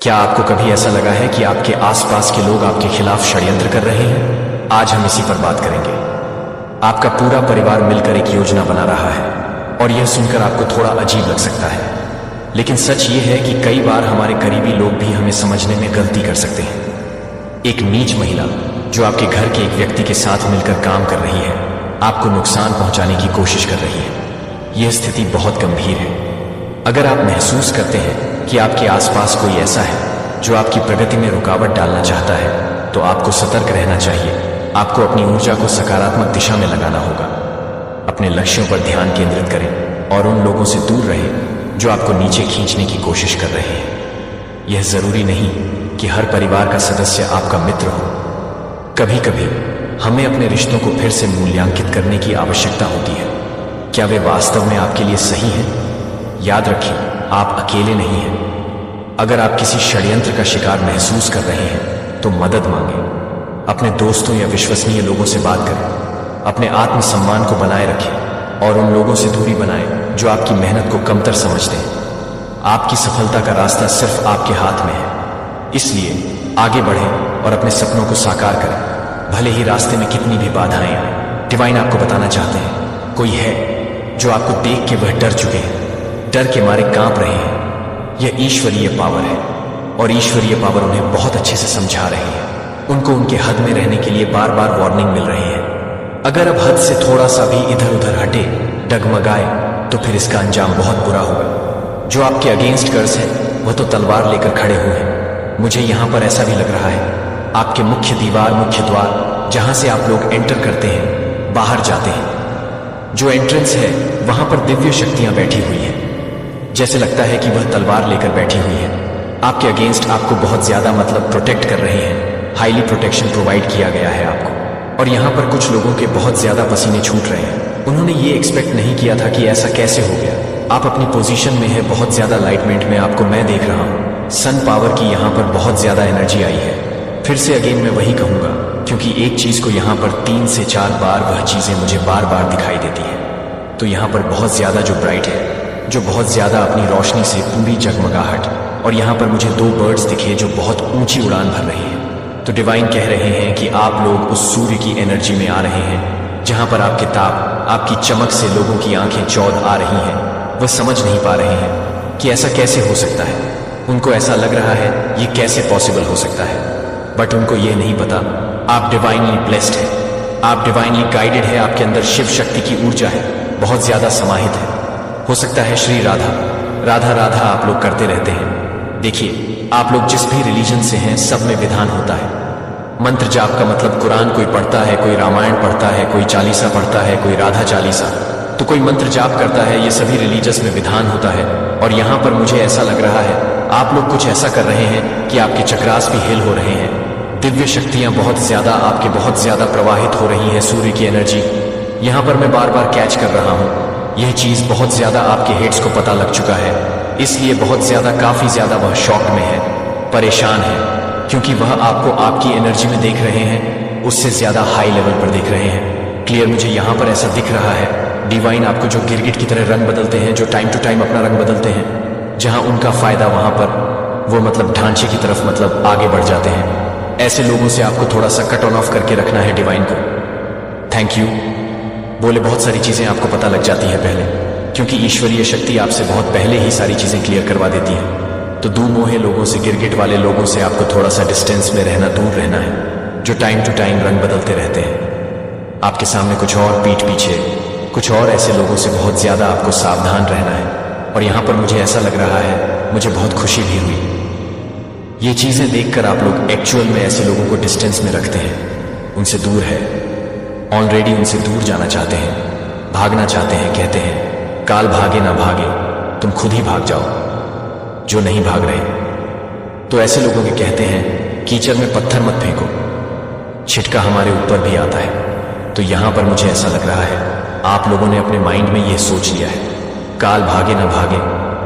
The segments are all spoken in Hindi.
क्या आपको कभी ऐसा लगा है कि आपके आसपास के लोग आपके खिलाफ षड्यंत्र कर रहे हैं? आज हम इसी पर बात करेंगे। आपका पूरा परिवार मिलकर एक योजना बना रहा है और यह सुनकर आपको थोड़ा अजीब लग सकता है, लेकिन सच ये है कि कई बार हमारे करीबी लोग भी हमें समझने में गलती कर सकते हैं। एक नीच महिला जो आपके घर के एक व्यक्ति के साथ मिलकर काम कर रही है, आपको नुकसान पहुंचाने की कोशिश कर रही है। यह स्थिति बहुत गंभीर है। अगर आप महसूस करते हैं कि आपके आसपास कोई ऐसा है जो आपकी प्रगति में रुकावट डालना चाहता है, तो आपको सतर्क रहना चाहिए। आपको अपनी ऊर्जा को सकारात्मक दिशा में लगाना होगा। अपने लक्ष्यों पर ध्यान केंद्रित करें और उन लोगों से दूर रहें जो आपको नीचे खींचने की कोशिश कर रहे हैं। यह जरूरी नहीं कि हर परिवार का सदस्य आपका मित्र हो। कभी कभी हमें अपने रिश्तों को फिर से मूल्यांकित करने की आवश्यकता होती है। क्या वे वास्तव में आपके लिए सही हैं? याद रखिए, आप अकेले नहीं हैं। अगर आप किसी षड्यंत्र का शिकार महसूस कर रहे हैं तो मदद मांगें। अपने दोस्तों या विश्वसनीय लोगों से बात करें। अपने आत्मसम्मान को बनाए रखें और उन लोगों से दूरी बनाएं जो आपकी मेहनत को कमतर समझते हैं। आपकी सफलता का रास्ता सिर्फ आपके हाथ में है, इसलिए आगे बढ़ें और अपने सपनों को साकार करें, भले ही रास्ते में कितनी भी बाधाएं आए। डिवाइन आपको बताना चाहते हैं, कोई है जो आपको देख के वह डर चुके हैं, डर के मारे कांप रहे हैं। यह ईश्वरीय पावर है और ईश्वरीय पावर उन्हें बहुत अच्छे से समझा रही है। उनको उनके हद में रहने के लिए बार बार वार्निंग मिल रही है। अगर अब हद से थोड़ा सा भी इधर उधर हटे, डगमगाए, तो फिर इसका अंजाम बहुत बुरा होगा। जो आपके अगेंस्ट कर्ज है वह तो तलवार लेकर खड़े हुए हैं। मुझे यहां पर ऐसा भी लग रहा है, आपके मुख्य दीवार, मुख्य द्वार, जहां से आप लोग एंटर करते हैं, बाहर जाते हैं, जो एंट्रेंस है वहां पर दिव्य शक्तियां बैठी हुई हैं। जैसे लगता है कि वह तलवार लेकर बैठी हुई है। आपके अगेंस्ट आपको बहुत ज्यादा प्रोटेक्ट कर रहे हैं। हाईली प्रोटेक्शन प्रोवाइड किया गया है आपको। और यहाँ पर कुछ लोगों के बहुत ज्यादा पसीने छूट रहे हैं। उन्होंने ये एक्सपेक्ट नहीं किया था कि ऐसा कैसे हो गया। आप अपनी पोजीशन में है, बहुत ज्यादा लाइटमेंट में आपको मैं देख रहा हूँ। सन पावर की यहाँ पर बहुत ज्यादा एनर्जी आई है। फिर से अगेन मैं वही कहूंगा, क्योंकि एक चीज को यहाँ पर 3 से 4 बार वह चीजें मुझे बार बार दिखाई देती है। तो यहाँ पर बहुत ज्यादा जो ब्राइट है, जो बहुत ज्यादा अपनी रोशनी से पूरी जगमगाहट, और यहाँ पर मुझे 2 बर्ड्स दिखे जो बहुत ऊंची उड़ान भर रही हैं। तो डिवाइन कह रहे हैं कि आप लोग उस सूर्य की एनर्जी में आ रहे हैं, जहां पर आपके ताप, आपकी चमक से लोगों की आंखें चौध आ रही हैं। वह समझ नहीं पा रहे हैं कि ऐसा कैसे हो सकता है। उनको ऐसा लग रहा है ये कैसे पॉसिबल हो सकता है, बट उनको ये नहीं पता आप डिवाइनली ब्लेस्ड है, आप डिवाइनली गाइडेड है। आपके अंदर शिव शक्ति की ऊर्जा है, बहुत ज्यादा समाहित है। हो सकता है श्री राधा राधा राधा आप लोग करते रहते हैं। देखिए, आप लोग जिस भी रिलीजन से हैं, सब में विधान होता है। मंत्र जाप का मतलब कुरान कोई पढ़ता है, कोई रामायण पढ़ता है, कोई चालीसा पढ़ता है, कोई राधा चालीसा, तो कोई मंत्र जाप करता है। ये सभी रिलीजस में विधान होता है। और यहाँ पर मुझे ऐसा लग रहा है आप लोग कुछ ऐसा कर रहे हैं कि आपके चक्रास भी हिल हो रहे हैं। दिव्य शक्तियां बहुत ज्यादा आपके बहुत ज्यादा प्रवाहित हो रही है। सूर्य की एनर्जी यहाँ पर मैं बार बार कैच कर रहा हूँ। यह चीज बहुत ज्यादा आपके हेड्स को पता लग चुका है, इसलिए बहुत ज्यादा, काफी ज्यादा वह शॉक में है, परेशान है, क्योंकि वह आपको आपकी एनर्जी में देख रहे हैं, उससे ज्यादा हाई लेवल पर देख रहे हैं। क्लियर, मुझे यहाँ पर ऐसा दिख रहा है डिवाइन आपको जो गिरगिट की तरह रंग बदलते हैं, जो टाइम टू टाइम अपना रंग बदलते हैं, जहां उनका फायदा वहां पर वो ढांचे की तरफ आगे बढ़ जाते हैं। ऐसे लोगों से आपको थोड़ा सा कट ऑन ऑफ करके रखना है डिवाइन को। थैंक यू बोले बहुत सारी चीजें आपको पता लग जाती है पहले, क्योंकि ईश्वरीय शक्ति आपसे बहुत पहले ही सारी चीजें क्लियर करवा देती है। तो मोहे लोगों से, गिरगिट वाले लोगों से आपको थोड़ा सा डिस्टेंस में रहना, दूर रहना है, जो टाइम टू टाइम रंग बदलते रहते हैं। आपके सामने कुछ और, पीठ पीछे कुछ और ऐसे लोगों से बहुत ज्यादा आपको सावधान रहना है। और यहाँ पर मुझे ऐसा लग रहा है, मुझे बहुत खुशी भी हुई ये चीजें देखकर आप लोग एक्चुअल में ऐसे लोगों को डिस्टेंस में रखते हैं, उनसे दूर है, ऑलरेडी उनसे दूर जाना चाहते हैं, भागना चाहते हैं। कहते हैं काल भागे ना भागे, तुम खुद ही भाग जाओ, जो नहीं भाग रहे। तो ऐसे लोगों के कहते हैं कीचड़ में पत्थर मत फेंको, छिटका हमारे ऊपर भी आता है। तो यहां पर मुझे ऐसा लग रहा है आप लोगों ने अपने माइंड में यह सोच लिया है, काल भागे ना भागे,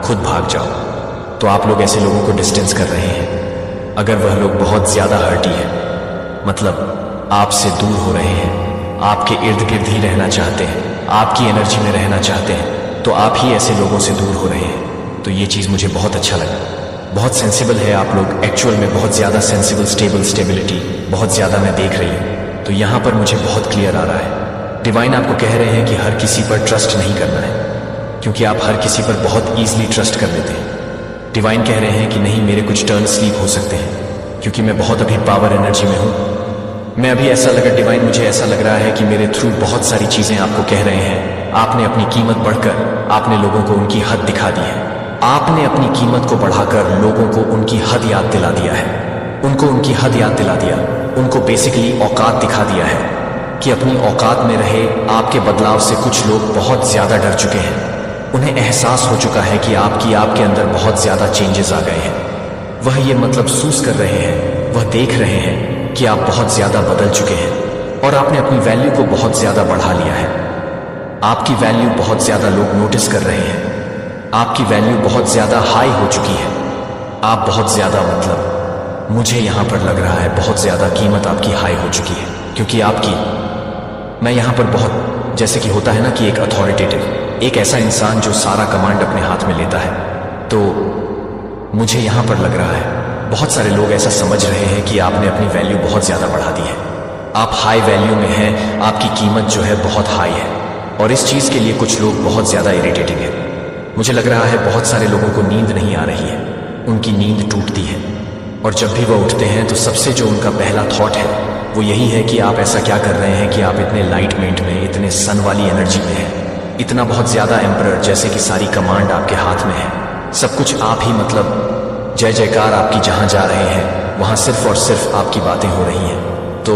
खुद भाग जाओ। तो आप लोग ऐसे लोगों को डिस्टेंस कर रहे हैं। अगर वह लोग बहुत ज्यादा हर्टी है, आपसे दूर हो रहे हैं, आपके इर्द गिर्द ही रहना चाहते हैं, आपकी एनर्जी में रहना चाहते हैं, तो आप ही ऐसे लोगों से दूर हो रहे हैं। तो ये चीज मुझे बहुत अच्छा लगा। बहुत सेंसिबल है आप लोग, एक्चुअल में बहुत ज़्यादा सेंसिबल, स्टेबिलिटी बहुत ज़्यादा मैं देख रही हूँ। तो यहाँ पर मुझे बहुत क्लियर आ रहा है, डिवाइन आपको कह रहे हैं कि हर किसी पर ट्रस्ट नहीं करना है, क्योंकि आप हर किसी पर बहुत ईजिली ट्रस्ट कर लेते हैं। डिवाइन कह रहे हैं कि नहीं, मेरे कुछ टर्न स्लीप हो सकते हैं, क्योंकि मैं बहुत अभी पावर एनर्जी में हूँ। मैं अभी ऐसा लगा डिवाइन, मुझे ऐसा लग रहा है कि मेरे थ्रू बहुत सारी चीज़ें आपको कह रहे हैं। आपने अपनी कीमत बढ़कर आपने लोगों को उनकी हद दिखा दी है। आपने अपनी कीमत को बढ़ाकर लोगों को उनकी हद याद दिला दिया है, उनको उनकी हद याद दिला दिया, उनको बेसिकली औकात दिखा दिया है कि अपनी औकात में रहे। आपके बदलाव से कुछ लोग बहुत ज़्यादा डर चुके हैं, उन्हें एहसास हो चुका है कि आपके अंदर बहुत ज़्यादा चेंजेस आ गए हैं। वह ये मतलब महसूस कर रहे हैं, वह देख रहे हैं कि आप बहुत ज़्यादा बदल चुके हैं और आपने अपनी वैल्यू को बहुत ज़्यादा बढ़ा लिया है। आपकी वैल्यू बहुत ज़्यादा लोग नोटिस कर रहे हैं, आपकी वैल्यू बहुत ज़्यादा हाई हो चुकी है। आप बहुत ज़्यादा मतलब मुझे यहाँ पर लग रहा है बहुत ज़्यादा कीमत आपकी हाई हो चुकी है, क्योंकि आपकी, मैं यहाँ पर बहुत, जैसे कि होता है ना कि एक अथॉरिटेटिव, एक ऐसा इंसान जो सारा कमांड अपने हाथ में लेता है, तो मुझे यहाँ पर लग रहा है बहुत सारे लोग ऐसा समझ रहे हैं कि आपने अपनी वैल्यू बहुत ज़्यादा बढ़ा दी है। आप हाई वैल्यू में हैं, आपकी कीमत जो है बहुत हाई है, और इस चीज़ के लिए कुछ लोग बहुत ज़्यादा इरिटेटिंग है। मुझे लग रहा है बहुत सारे लोगों को नींद नहीं आ रही है, उनकी नींद टूटती है, और जब भी वह उठते हैं तो सबसे जो उनका पहला थॉट है वो यही है कि आप ऐसा क्या कर रहे हैं कि आप इतने लाइटमेंट में, इतने सन वाली एनर्जी में हैं, इतना बहुत ज़्यादा एम्परर, जैसे कि सारी कमांड आपके हाथ में है, सब कुछ आप ही, मतलब जय जयकार आपकी जहां जा रहे हैं वहां सिर्फ और सिर्फ आपकी बातें हो रही हैं। तो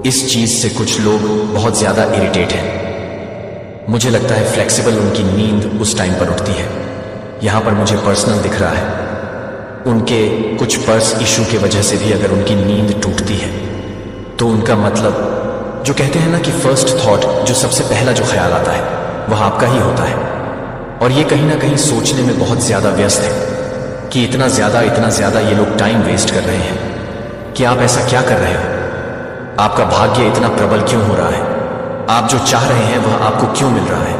इस चीज से कुछ लोग बहुत ज्यादा इरिटेट हैं। मुझे लगता है फ्लेक्सिबल उनकी नींद उस टाइम पर उठती है। यहां पर मुझे पर्सनल दिख रहा है, उनके कुछ पर्स इशू के वजह से भी अगर उनकी नींद टूटती है तो उनका मतलब, जो कहते हैं ना कि फर्स्ट थॉट, जो सबसे पहला जो ख्याल आता है वह आपका ही होता है, और ये कहीं ना कहीं सोचने में बहुत ज्यादा व्यस्त है कि इतना ज्यादा ये लोग टाइम वेस्ट कर रहे हैं कि आप ऐसा क्या कर रहे हो, आपका भाग्य इतना प्रबल क्यों हो रहा है, आप जो चाह रहे हैं वह आपको क्यों मिल रहा है,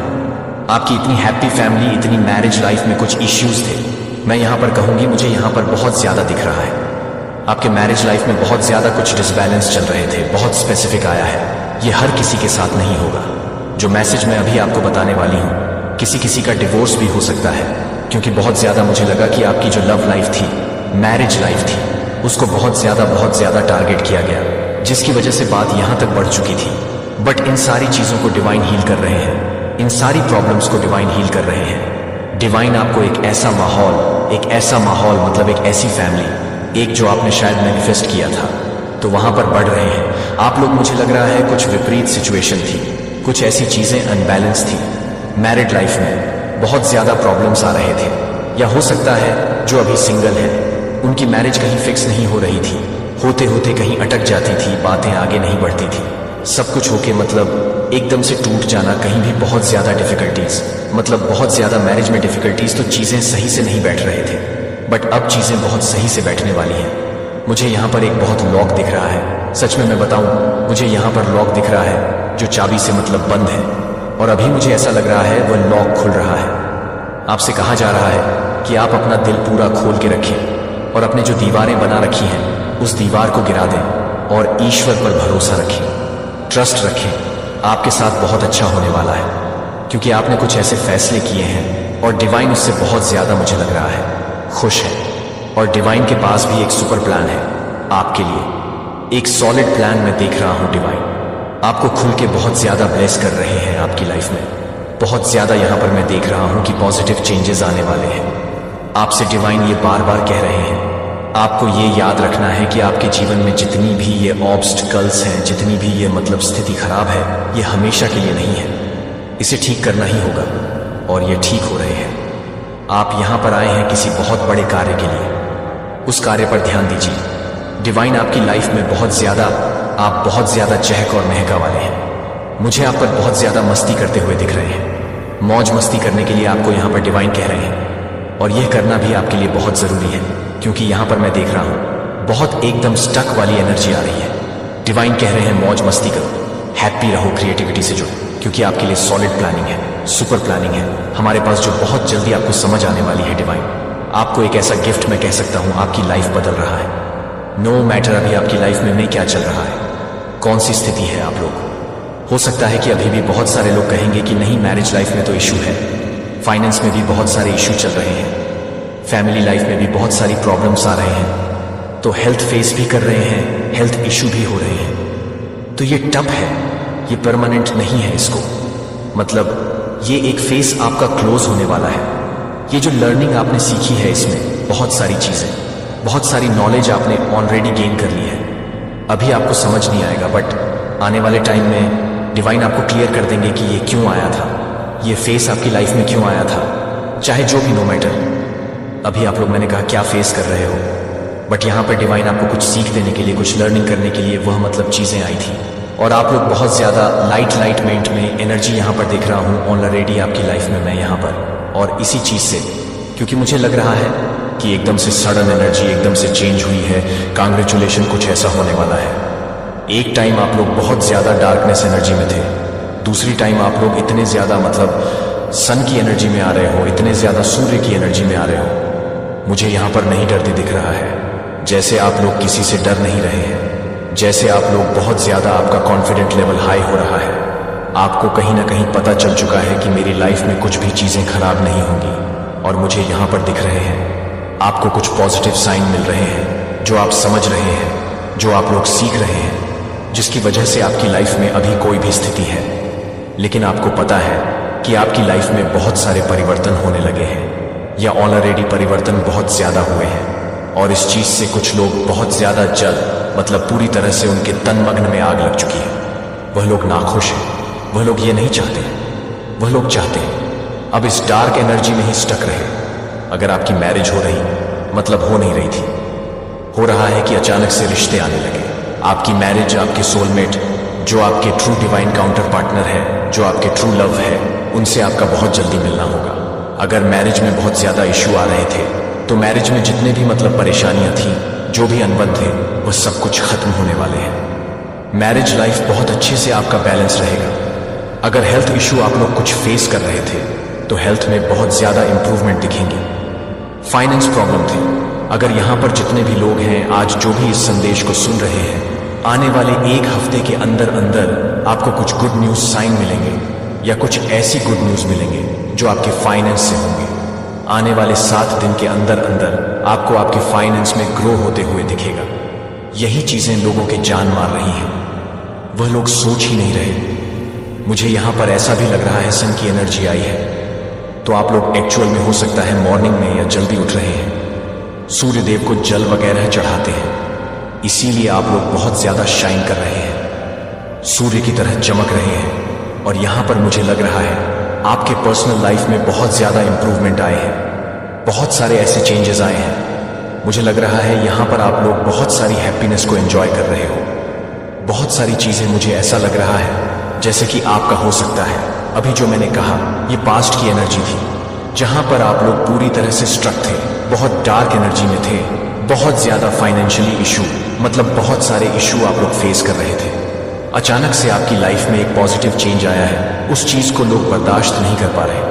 आपकी इतनी हैप्पी फैमिली, इतनी मैरिज लाइफ में कुछ इश्यूज थे, मैं यहां पर कहूंगी मुझे यहां पर बहुत ज्यादा दिख रहा है, आपके मैरिज लाइफ में बहुत ज्यादा कुछ डिसबैलेंस चल रहे थे, बहुत स्पेसिफिक आया है। ये हर किसी के साथ नहीं होगा। जो मैसेज मैं अभी आपको बताने वाली हूं, किसी किसी का डिवोर्स भी हो सकता है, क्योंकि बहुत ज्यादा मुझे लगा कि आपकी जो लव लाइफ थी, मैरिज लाइफ थी, उसको बहुत ज्यादा टारगेट किया गया, जिसकी वजह से बात यहां तक बढ़ चुकी थी। बट इन सारी चीजों को डिवाइन हील कर रहे हैं, इन सारी प्रॉब्लम्स को डिवाइन हील कर रहे हैं। डिवाइन आपको एक ऐसा माहौल मतलब एक ऐसी फैमिली, एक जो आपने शायद मैनिफेस्ट किया था, तो वहां पर बढ़ रहे हैं आप लोग। मुझे लग रहा है कुछ विपरीत सिचुएशन थी, कुछ ऐसी चीजें अनबैलेंस थी मैरिड लाइफ में, बहुत ज्यादा प्रॉब्लम्स आ रहे थे। या हो सकता है जो अभी सिंगल है, उनकी मैरिज कहीं फिक्स नहीं हो रही थी, होते होते कहीं अटक जाती थी, बातें आगे नहीं बढ़ती थी, सब कुछ होके मतलब एकदम से टूट जाना, कहीं भी बहुत ज्यादा डिफिकल्टीज, मतलब बहुत ज्यादा मैरिज में डिफिकल्टीज, तो चीजें सही से नहीं बैठ रहे थे। बट अब चीजें बहुत सही से बैठने वाली हैं। मुझे यहाँ पर एक बहुत लॉक दिख रहा है, सच में मैं बताऊं, मुझे यहाँ पर लॉक दिख रहा है जो चाबी से मतलब बंद है, और अभी मुझे ऐसा लग रहा है वह लॉक खुल रहा है। आपसे कहा जा रहा है कि आप अपना दिल पूरा खोल के रखें और अपने जो दीवारें बना रखी हैं उस दीवार को गिरा दें और ईश्वर पर भरोसा रखें, ट्रस्ट रखें। आपके साथ बहुत अच्छा होने वाला है, क्योंकि आपने कुछ ऐसे फैसले किए हैं और डिवाइन उससे बहुत ज्यादा, मुझे लग रहा है, खुश है। और डिवाइन के पास भी एक सुपर प्लान है आपके लिए, एक सॉलिड प्लान मैं देख रहा हूं। डिवाइन आपको खुल के बहुत ज्यादा ब्लेस कर रहे हैं आपकी लाइफ में, बहुत ज्यादा यहां पर मैं देख रहा हूं कि पॉजिटिव चेंजेस आने वाले हैं। आपसे डिवाइन ये बार बार कह रहे हैं, आपको ये याद रखना है कि आपके जीवन में जितनी भी ये ऑब्स्टिकल्स हैं, जितनी भी ये मतलब स्थिति खराब है, ये हमेशा के लिए नहीं है, इसे ठीक करना ही होगा, और ये ठीक हो रहे हैं। आप यहां पर आए हैं किसी बहुत बड़े कार्य के लिए, उस कार्य पर ध्यान दीजिए। डिवाइन आपकी लाइफ में बहुत ज्यादा, आप बहुत ज्यादा चहक और महका वाले हैं। मुझे आप पर बहुत ज्यादा मस्ती करते हुए दिख रहे हैं, मौज मस्ती करने के लिए आपको यहाँ पर डिवाइन कह रहे हैं, और यह करना भी आपके लिए बहुत जरूरी है, क्योंकि यहाँ पर मैं देख रहा हूँ बहुत एकदम स्टक वाली एनर्जी आ रही है। डिवाइन कह रहे हैं मौज मस्ती करो, हैप्पी रहो, क्रिएटिविटी से जुड़ो, क्योंकि आपके लिए सॉलिड प्लानिंग है, सुपर प्लानिंग है हमारे पास, जो बहुत जल्दी आपको समझ आने वाली है। डिवाइन आपको एक ऐसा गिफ्ट मैं कह सकता हूं, आपकी लाइफ बदल रहा है। नो मैटर अभी आपकी लाइफ में क्या चल रहा है, कौन सी स्थिति है आप लोग। हो सकता है कि अभी भी बहुत सारे लोग कहेंगे कि नहीं, मैरिज लाइफ में तो इशू है, फाइनेंस में भी बहुत सारे इशू चल रहे हैं, फैमिली लाइफ में भी बहुत सारी प्रॉब्लम्स आ रहे हैं, तो हेल्थ फेस भी कर रहे हैं, हेल्थ इशू भी हो रहे हैं। तो ये टफ है, ये परमानेंट नहीं है। इसको मतलब ये एक फेस आपका क्लोज होने वाला है। ये जो लर्निंग आपने सीखी है, इसमें बहुत सारी चीजें, बहुत सारी नॉलेज आपने ऑलरेडी गेन कर ली है। अभी आपको समझ नहीं आएगा, बट आने वाले टाइम में डिवाइन आपको क्लियर कर देंगे कि ये क्यों आया था, ये फेस आपकी लाइफ में क्यों आया था, चाहे जो भी, नो मैटर। अभी आप लोग, मैंने कहा, क्या फेस कर रहे हो, बट यहां पर डिवाइन आपको कुछ सीख देने के लिए, कुछ लर्निंग करने के लिए वह मतलब चीजें आई थी। और आप लोग बहुत ज्यादा लाइट मेंट में एनर्जी यहां पर देख रहा हूं ऑलरेडी आपकी लाइफ में मैं यहां पर। और इसी चीज से, क्योंकि मुझे लग रहा है कि एकदम से सडन एनर्जी एकदम से चेंज हुई है, कांग्रेचुलेशन, कुछ ऐसा होने वाला है। एक टाइम आप लोग बहुत ज्यादा डार्कनेस एनर्जी में थे, दूसरी टाइम आप लोग इतने ज्यादा मतलब सन की एनर्जी में आ रहे हो, इतने ज्यादा सूर्य की एनर्जी में आ रहे हो। मुझे यहां पर नहीं डरते दिख रहा है, जैसे आप लोग किसी से डर नहीं रहे हैं, जैसे आप लोग बहुत ज्यादा, आपका कॉन्फिडेंट लेवल हाई हो रहा है। आपको कहीं ना कहीं पता चल चुका है कि मेरी लाइफ में कुछ भी चीजें खराब नहीं होंगी, और मुझे यहां पर दिख रहे हैं। आपको कुछ पॉजिटिव साइन मिल रहे हैं, जो आप समझ रहे हैं, जो आप लोग सीख रहे हैं, जिसकी वजह से आपकी लाइफ में अभी कोई भी स्थिति है, लेकिन आपको पता है कि आपकी लाइफ में बहुत सारे परिवर्तन होने लगे हैं, या ऑलरेडी परिवर्तन बहुत ज्यादा हुए हैं। और इस चीज से कुछ लोग बहुत ज्यादा जल, मतलब पूरी तरह से उनके तन मग्न में आग लग चुकी है। वह लोग नाखुश हैं, वह लोग ये नहीं चाहते, वह लोग चाहते हैं अब इस डार्क एनर्जी में ही स्टक रहे। अगर आपकी मैरिज हो रही, मतलब हो नहीं रही थी, हो रहा है कि अचानक से रिश्ते आने लगे। आपकी मैरिज, आपके सोलमेट, जो आपके ट्रू डिवाइन काउंटर पार्टनर है, जो आपके ट्रू लव है, उनसे आपका बहुत जल्दी मिलना होगा। अगर मैरिज में बहुत ज्यादा इश्यू आ रहे थे, तो मैरिज में जितने भी मतलब परेशानियां थी, जो भी अनबन थे, वह सब कुछ खत्म होने वाले हैं। मैरिज लाइफ बहुत अच्छे से आपका बैलेंस रहेगा। अगर हेल्थ इशू आप लोग कुछ फेस कर रहे थे, तो हेल्थ में बहुत ज्यादा इंप्रूवमेंट दिखेंगे। फाइनेंस प्रॉब्लम थी, अगर यहां पर जितने भी लोग हैं आज जो भी इस संदेश को सुन रहे हैं, आने वाले एक हफ्ते के अंदर अंदर आपको कुछ गुड न्यूज साइन मिलेंगे, या कुछ ऐसी गुड न्यूज मिलेंगे जो आपके फाइनेंस से होंगे। आने वाले 7 दिन के अंदर अंदर आपको आपके फाइनेंस में ग्रो होते हुए दिखेगा। यही चीजें लोगों के जान मार रही हैं, वह लोग सोच ही नहीं रहे। मुझे यहां पर ऐसा भी लग रहा है सन की एनर्जी आई है, तो आप लोग एक्चुअल में हो सकता है मॉर्निंग में या जल्दी उठ रहे हैं, सूर्य देव को जल वगैरह चढ़ाते हैं, इसीलिए आप लोग बहुत ज्यादा शाइन कर रहे हैं, सूर्य की तरह चमक रहे हैं। और यहां पर मुझे लग रहा है आपके पर्सनल लाइफ में बहुत ज्यादा इंप्रूवमेंट आए हैं, बहुत सारे ऐसे चेंजेस आए हैं। मुझे लग रहा है यहां पर आप लोग बहुत सारी हैप्पीनेस को एंजॉय कर रहे हो। बहुत सारी चीजें, मुझे ऐसा लग रहा है जैसे कि आपका हो सकता है अभी जो मैंने कहा, ये पास्ट की एनर्जी थी, जहां पर आप लोग पूरी तरह से स्ट्रक थे, बहुत डार्क एनर्जी में थे, बहुत ज्यादा फाइनेंशियली इशू, मतलब बहुत सारे इशू आप लोग फेस कर रहे थे। अचानक से आपकी लाइफ में एक पॉजिटिव चेंज आया है, उस चीज को लोग बर्दाश्त नहीं कर पा रहे,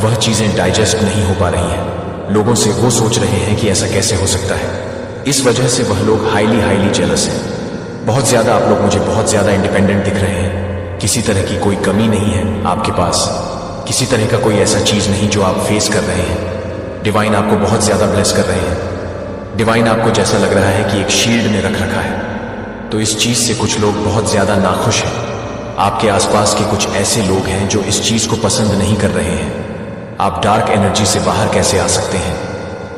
वह चीजें डाइजेस्ट नहीं हो पा रही हैं। लोगों से वो सोच रहे हैं कि ऐसा कैसे हो सकता है। इस वजह से वह लोग हाईली जेलस हैं। बहुत ज्यादा आप लोग मुझे बहुत ज्यादा इंडिपेंडेंट दिख रहे हैं, किसी तरह की कोई कमी नहीं है आपके पास, किसी तरह का कोई ऐसा चीज नहीं जो आप फेस कर रहे हैं। डिवाइन आपको बहुत ज्यादा ब्लेस कर रहे हैं। डिवाइन आपको जैसा लग रहा है कि एक शील्ड में रख रखा है। तो इस चीज से कुछ लोग बहुत ज्यादा नाखुश हैं। आपके आसपास के कुछ ऐसे लोग हैं जो इस चीज को पसंद नहीं कर रहे हैं। आप डार्क एनर्जी से बाहर कैसे आ सकते हैं,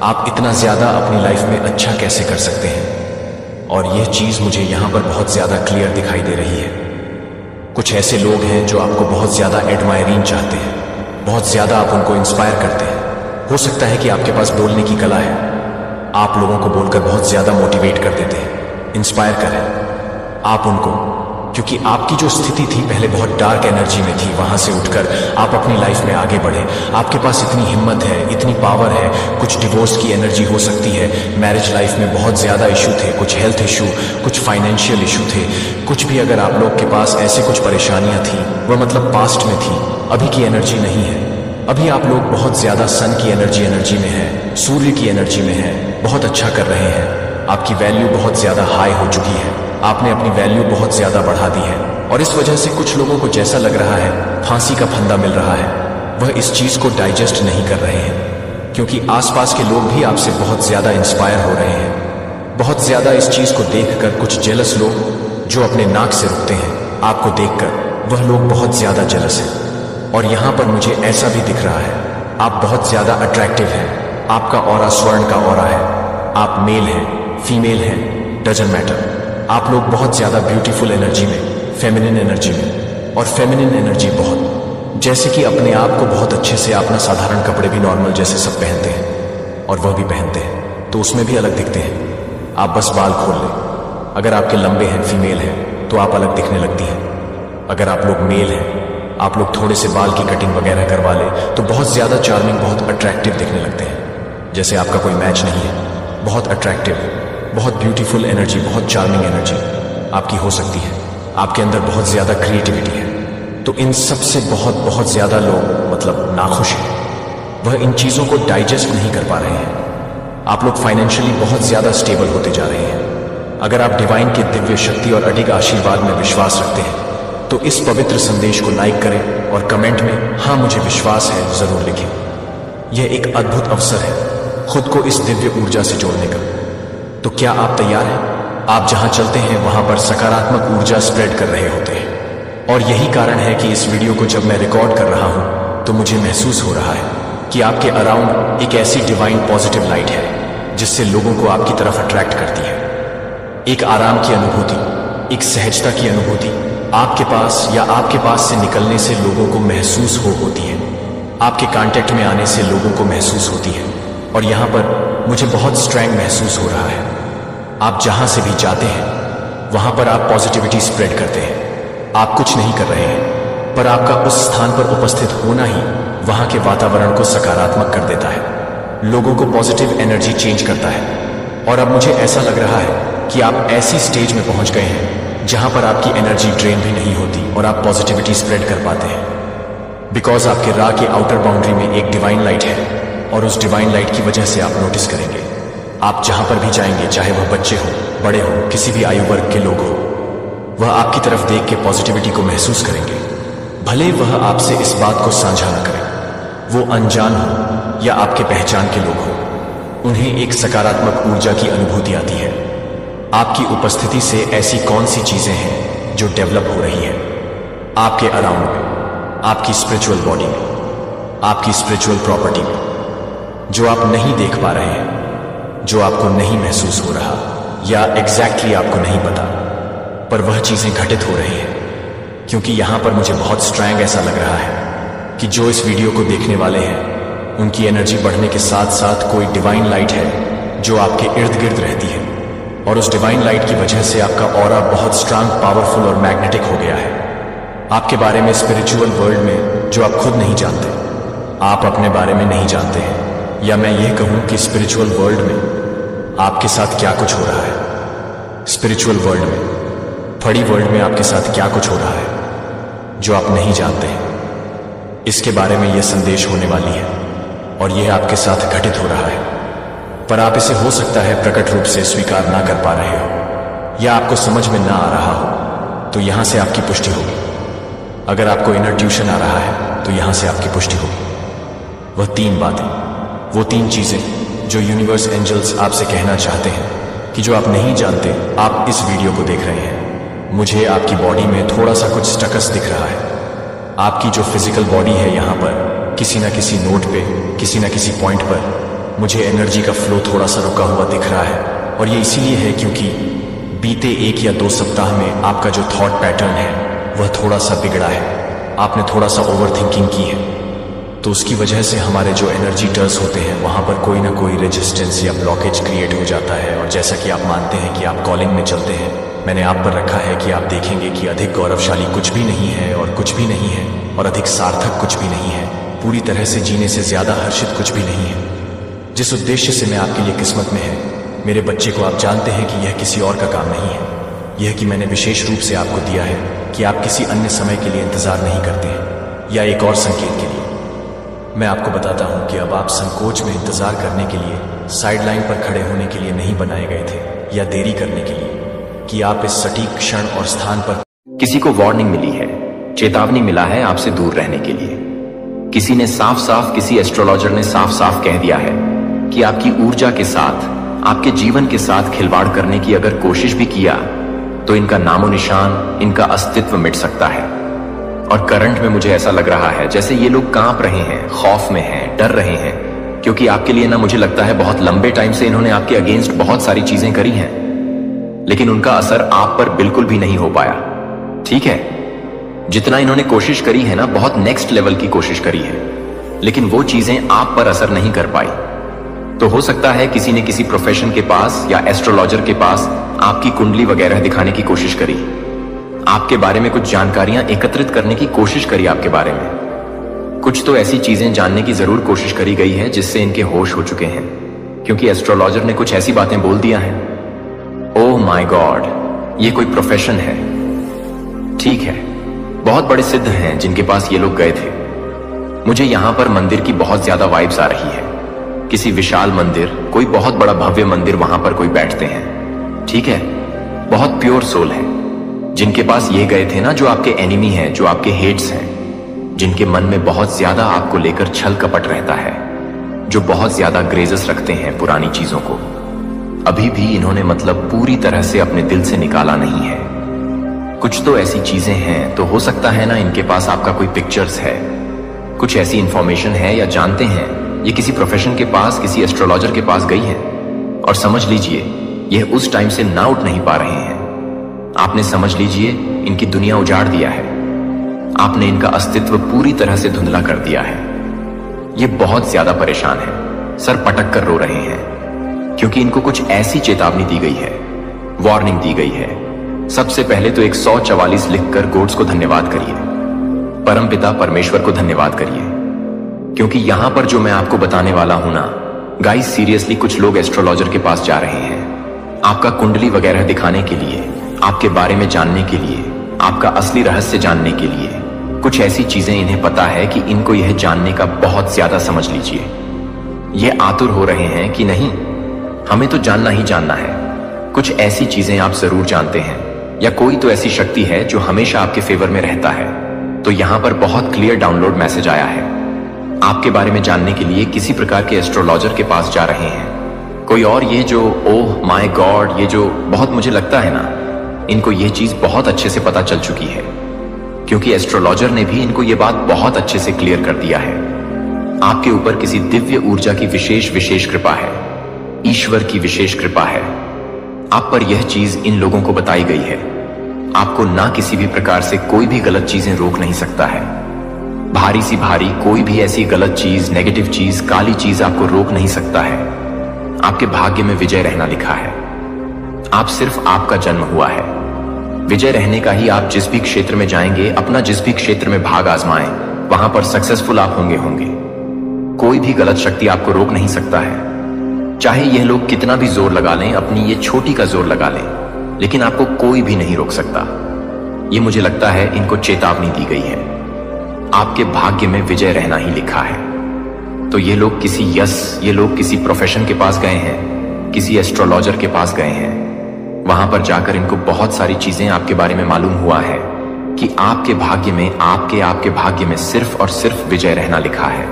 आप इतना ज्यादा अपनी लाइफ में अच्छा कैसे कर सकते हैं। और यह चीज मुझे यहां पर बहुत ज्यादा क्लियर दिखाई दे रही है। कुछ ऐसे लोग हैं जो आपको बहुत ज्यादा एडमायरिंग चाहते हैं, बहुत ज्यादा आप उनको इंस्पायर करते हैं। हो सकता है कि आपके पास बोलने की कला है, आप लोगों को बोलकर बहुत ज्यादा मोटिवेट कर देते हैं, इंस्पायर करें आप उनको, क्योंकि आपकी जो स्थिति थी पहले बहुत डार्क एनर्जी में थी, वहां से उठकर आप अपनी लाइफ में आगे बढ़े। आपके पास इतनी हिम्मत है, इतनी पावर है। कुछ डिवोर्स की एनर्जी हो सकती है, मैरिज लाइफ में बहुत ज्यादा इशू थे, कुछ हेल्थ इशू, कुछ फाइनेंशियल इशू थे, कुछ भी अगर आप लोग के पास ऐसे कुछ परेशानियां थी, वह मतलब पास्ट में थी, अभी की एनर्जी नहीं है। अभी आप लोग बहुत ज्यादा सन की एनर्जी में है, सूर्य की एनर्जी में है, बहुत अच्छा कर रहे हैं। आपकी वैल्यू बहुत ज्यादा हाई हो चुकी है, आपने अपनी वैल्यू बहुत ज्यादा बढ़ा दी है। और इस वजह से कुछ लोगों को जैसा लग रहा है फांसी का फंदा मिल रहा है, वह इस चीज को डाइजेस्ट नहीं कर रहे हैं, क्योंकि आसपास के लोग भी आपसे बहुत ज्यादा इंस्पायर हो रहे हैं। बहुत ज्यादा इस चीज को देखकर कुछ जेलस लोग जो अपने नाक से रुकते हैं, आपको देखकर वह लोग बहुत ज्यादा जेलस हैं। और यहां पर मुझे ऐसा भी दिख रहा है, आप बहुत ज्यादा अट्रैक्टिव हैं, आपका ऑरा स्वर्ण का ऑरा है। आप मेल हैं, फीमेल हैं, डजंट मैटर। आप लोग बहुत ज्यादा ब्यूटीफुल एनर्जी में, फेमिनिन एनर्जी में, और फेमिनिन एनर्जी बहुत, जैसे कि अपने आप को बहुत अच्छे से अपना साधारण कपड़े भी नॉर्मल जैसे सब पहनते हैं और वह भी पहनते हैं, तो उसमें भी अलग दिखते हैं। आप बस बाल खोल लें, अगर आपके लंबे हैं, फीमेल हैं, तो आप अलग दिखने लगती हैं। अगर आप लोग मेल हैं, आप लोग थोड़े से बाल की कटिंग वगैरह करवा ले तो बहुत ज्यादा चार्मिंग, बहुत अट्रैक्टिव दिखने लगते हैं, जैसे आपका कोई मैच नहीं है। बहुत अट्रैक्टिव, बहुत ब्यूटीफुल एनर्जी, बहुत चार्मिंग एनर्जी आपकी हो सकती है। आपके अंदर बहुत ज्यादा क्रिएटिविटी है। तो इन सब से बहुत बहुत ज्यादा लोग मतलब नाखुश हैं, वह इन चीजों को डाइजेस्ट नहीं कर पा रहे हैं। आप लोग फाइनेंशियली बहुत ज्यादा स्टेबल होते जा रहे हैं। अगर आप डिवाइन के दिव्य शक्ति और अडिग आशीर्वाद में विश्वास रखते हैं तो इस पवित्र संदेश को लाइक करें और कमेंट में हाँ मुझे विश्वास है जरूर लिखें। यह एक अद्भुत अवसर है खुद को इस दिव्य ऊर्जा से जोड़ने का। तो क्या आप तैयार हैं? आप जहां चलते हैं वहां पर सकारात्मक ऊर्जा स्प्रेड कर रहे होते हैं, और यही कारण है कि इस वीडियो को जब मैं रिकॉर्ड कर रहा हूं तो मुझे महसूस हो रहा है कि आपके अराउंड एक ऐसी डिवाइन पॉजिटिव लाइट है जिससे लोगों को आपकी तरफ अट्रैक्ट करती है। एक आराम की अनुभूति, एक सहजता की अनुभूति आपके पास या आपके पास से निकलने से लोगों को महसूस होती है। आपके कांटेक्ट में आने से लोगों को महसूस होती है। और यहां पर मुझे बहुत स्ट्रेंथ महसूस हो रहा है। आप जहां से भी जाते हैं वहां पर आप पॉजिटिविटी स्प्रेड करते हैं। आप कुछ नहीं कर रहे हैं, पर आपका उस स्थान पर उपस्थित होना ही वहां के वातावरण को सकारात्मक कर देता है, लोगों को पॉजिटिव एनर्जी चेंज करता है। और अब मुझे ऐसा लग रहा है कि आप ऐसी स्टेज में पहुंच गए हैं जहां पर आपकी एनर्जी ड्रेन भी नहीं होती और आप पॉजिटिविटी स्प्रेड कर पाते हैं। बिकॉज आपके रा के आउटर बाउंड्री में एक डिवाइन लाइट है, और उस डिवाइन लाइट की वजह से आप नोटिस करेंगे आप जहां पर भी जाएंगे, चाहे वह बच्चे हो, बड़े हो, किसी भी आयु वर्ग के लोग हो, वह आपकी तरफ देख के पॉजिटिविटी को महसूस करेंगे। भले वह आपसे इस बात को साझा न करें, वो अनजान हो या आपके पहचान के लोग हो, उन्हें एक सकारात्मक ऊर्जा की अनुभूति आती है। आपकी उपस्थिति से ऐसी कौन सी चीजें हैं जो डेवलप हो रही है आपके अराउंड में, आपकी स्पिरिचुअल बॉडी में, आपकी स्पिरिचुअल प्रॉपर्टी में, जो आप नहीं देख पा रहे हैं, जो आपको नहीं महसूस हो रहा, या एग्जैक्टली आपको नहीं पता, पर वह चीजें घटित हो रही हैं। क्योंकि यहां पर मुझे बहुत स्ट्रॉन्ग ऐसा लग रहा है कि जो इस वीडियो को देखने वाले हैं उनकी एनर्जी बढ़ने के साथ साथ कोई डिवाइन लाइट है जो आपके इर्द गिर्द रहती है, और उस डिवाइन लाइट की वजह से आपका ऑरा बहुत स्ट्रांग, पावरफुल और मैग्नेटिक हो गया है। आपके बारे में स्पिरिचुअल वर्ल्ड में जो आप खुद नहीं जानते, आप अपने बारे में नहीं जानते हैं, या मैं यह कहूं कि स्पिरिचुअल वर्ल्ड में आपके साथ क्या कुछ हो रहा है। स्पिरिचुअल वर्ल्ड में, फड़ी वर्ल्ड में आपके साथ क्या कुछ हो रहा है जो आप नहीं जानते हैं, इसके बारे में यह संदेश होने वाली है, और यह आपके साथ घटित हो रहा है। पर आप इसे हो सकता है प्रकट रूप से स्वीकार ना कर पा रहे हो, या आपको समझ में ना आ रहा हो, तो यहां से आपकी पुष्टि होगी। अगर आपको इनर ट्यूशन आ रहा है तो यहां से आपकी पुष्टि होगी। वह तीन बातें, वो तीन चीजें जो यूनिवर्स एंजल्स आपसे कहना चाहते हैं कि जो आप नहीं जानते, आप इस वीडियो को देख रहे हैं। मुझे आपकी बॉडी में थोड़ा सा कुछ स्टकस दिख रहा है। आपकी जो फिजिकल बॉडी है यहां पर किसी ना किसी नोट पे, किसी ना किसी पॉइंट पर मुझे एनर्जी का फ्लो थोड़ा सा रुका हुआ दिख रहा है। और ये इसीलिए है क्योंकि बीते 1 या 2 सप्ताह में आपका जो थॉट पैटर्न है वह थोड़ा सा बिगड़ा है। आपने थोड़ा सा ओवर थिंकिंग की है, तो उसकी वजह से हमारे जो एनर्जी टर्स होते हैं वहां पर कोई ना कोई रेजिस्टेंस या ब्लॉकेज क्रिएट हो जाता है। और जैसा कि आप मानते हैं कि आप कॉलिंग में चलते हैं, मैंने आप पर रखा है कि आप देखेंगे कि अधिक गौरवशाली कुछ भी नहीं है और कुछ भी नहीं है, और अधिक सार्थक कुछ भी नहीं है, पूरी तरह से जीने से ज्यादा हर्षित कुछ भी नहीं है। जिस उद्देश्य से मैं आपके लिए किस्मत में है, मेरे बच्चे को आप जानते हैं कि यह किसी और का काम नहीं है। यह कि मैंने विशेष रूप से आपको दिया है कि आप किसी अन्य समय के लिए इंतजार नहीं करते हैं या एक और संकेत के लिए। मैं आपको बताता हूं कि अब आप संकोच में इंतजार करने के लिए, साइडलाइन पर खड़े होने के लिए नहीं बनाए गए थे, या देरी करने के लिए कि आप इस सटीक क्षण और स्थान पर। किसी को वार्निंग मिली है, चेतावनी मिला है आपसे दूर रहने के लिए। किसी ने साफ साफ, किसी एस्ट्रोलॉजर ने साफ साफ कह दिया है कि आपकी ऊर्जा के साथ, आपके जीवन के साथ खिलवाड़ करने की अगर कोशिश भी किया तो इनका नामो निशान, इनका अस्तित्व मिट सकता है। और करंट में मुझे ऐसा लग रहा है जैसे ये लोग कांप रहे हैं, खौफ में हैं, डर रहे हैं, क्योंकि आपके लिए ना, मुझे लगता है बहुत लंबे टाइम से इन्होंने आपके अगेंस्ट बहुत सारी चीजें करी हैं, लेकिन उनका असर आप पर बिल्कुल भी नहीं हो पाया। ठीक है, जितना इन्होंने कोशिश करी है ना, बहुत नेक्स्ट लेवल की कोशिश करी है, लेकिन वो चीजें आप पर असर नहीं कर पाई। तो हो सकता है किसी ने किसी प्रोफेशन के पास या एस्ट्रोलॉजर के पास आपकी कुंडली वगैरह दिखाने की कोशिश करी, आपके बारे में कुछ जानकारियां एकत्रित करने की कोशिश करी आपके बारे में। कुछ तो ऐसी चीजें जानने की जरूर कोशिश करी गई है जिससे इनके होश हो चुके हैं, क्योंकि एस्ट्रोलॉजर ने कुछ ऐसी बातें बोल दिया है। ओह माय गॉड, ये कोई प्रोफेशन है। ठीक है, बहुत बड़े सिद्ध हैं जिनके पास ये लोग गए थे। मुझे यहां पर मंदिर की बहुत ज्यादा वाइब्स आ रही है, किसी विशाल मंदिर, कोई बहुत बड़ा भव्य मंदिर, वहां पर कोई बैठते हैं। ठीक है, बहुत प्योर सोल है जिनके पास ये गए थे ना, जो आपके एनिमी हैं, जो आपके हेट्स हैं, जिनके मन में बहुत ज्यादा आपको लेकर छल कपट रहता है, जो बहुत ज्यादा ग्रेजेस रखते हैं पुरानी चीजों को। अभी भी इन्होंने मतलब पूरी तरह से अपने दिल से निकाला नहीं है। कुछ तो ऐसी चीजें हैं, तो हो सकता है ना इनके पास आपका कोई पिक्चर्स है, कुछ ऐसी इंफॉर्मेशन है, या जानते हैं ये किसी प्रोफेशन के पास, किसी एस्ट्रोलॉजर के पास गई है, और समझ लीजिए ये उस टाइम से ना उठ नहीं पा रहे हैं। आपने, समझ लीजिए, इनकी दुनिया उजाड़ दिया है, आपने इनका अस्तित्व पूरी तरह से धुंधला कर दिया है। ये बहुत ज्यादा परेशान है, सर पटक कर रो रहे हैं, क्योंकि इनको कुछ ऐसी चेतावनी दी गई है, वार्निंग दी गई है। सबसे पहले तो 144 लिखकर गॉड्स को धन्यवाद करिए, परमपिता परमेश्वर को धन्यवाद करिए, क्योंकि यहां पर जो मैं आपको बताने वाला हूं ना गाइस, सीरियसली कुछ लोग एस्ट्रोलॉजर के पास जा रहे हैं आपका कुंडली वगैरह दिखाने के लिए, आपके बारे में जानने के लिए, आपका असली रहस्य जानने के लिए। कुछ ऐसी चीजें इन्हें पता है कि इनको यह जानने का बहुत ज्यादा, समझ लीजिए, ये आतुर हो रहे हैं कि नहीं, हमें तो जानना ही जानना है। कुछ ऐसी चीजें आप जरूर जानते हैं, या कोई तो ऐसी शक्ति है जो हमेशा आपके फेवर में रहता है। तो यहां पर बहुत क्लियर डाउनलोड मैसेज आया है, आपके बारे में जानने के लिए किसी प्रकार के एस्ट्रोलॉजर के पास जा रहे हैं कोई और। ये जो ओह माय गॉड, ये जो बहुत, मुझे लगता है ना इनको ये चीज बहुत अच्छे से पता चल चुकी है, क्योंकि एस्ट्रोलॉजर ने भी इनको ये बात बहुत अच्छे से क्लियर कर दिया है। आपके ऊपर किसी दिव्य ऊर्जा की विशेष कृपा है, ईश्वर की विशेष कृपा है। आप पर यह चीज इन लोगों को बताई गई है। आपको ना किसी भी प्रकार से कोई भी गलत चीजें रोक नहीं सकता है। भारी सी भारी कोई भी ऐसी गलत चीज, नेगेटिव चीज, काली चीज आपको रोक नहीं सकता है। आपके भाग्य में विजय रहना लिखा है। आप सिर्फ, आपका जन्म हुआ है विजय रहने का ही। आप जिस भी क्षेत्र में जाएंगे, अपना जिस भी क्षेत्र में भाग आजमाएं, वहां पर सक्सेसफुल आप होंगे। कोई भी गलत शक्ति आपको रोक नहीं सकता है। चाहे यह लोग कितना भी जोर लगा लें, अपनी ये छोटी का जोर लगा लें, लेकिन आपको कोई भी नहीं रोक सकता। ये मुझे लगता है इनको चेतावनी दी गई है, आपके भाग्य में विजय रहना ही लिखा है। तो ये लोग किसी प्रोफेशन के पास गए हैं, किसी एस्ट्रोलॉजर के पास गए हैं। वहां पर जाकर इनको बहुत सारी चीजें आपके बारे में मालूम हुआ है कि आपके भाग्य में, आपके भाग्य में सिर्फ और सिर्फ विजय रहना लिखा है।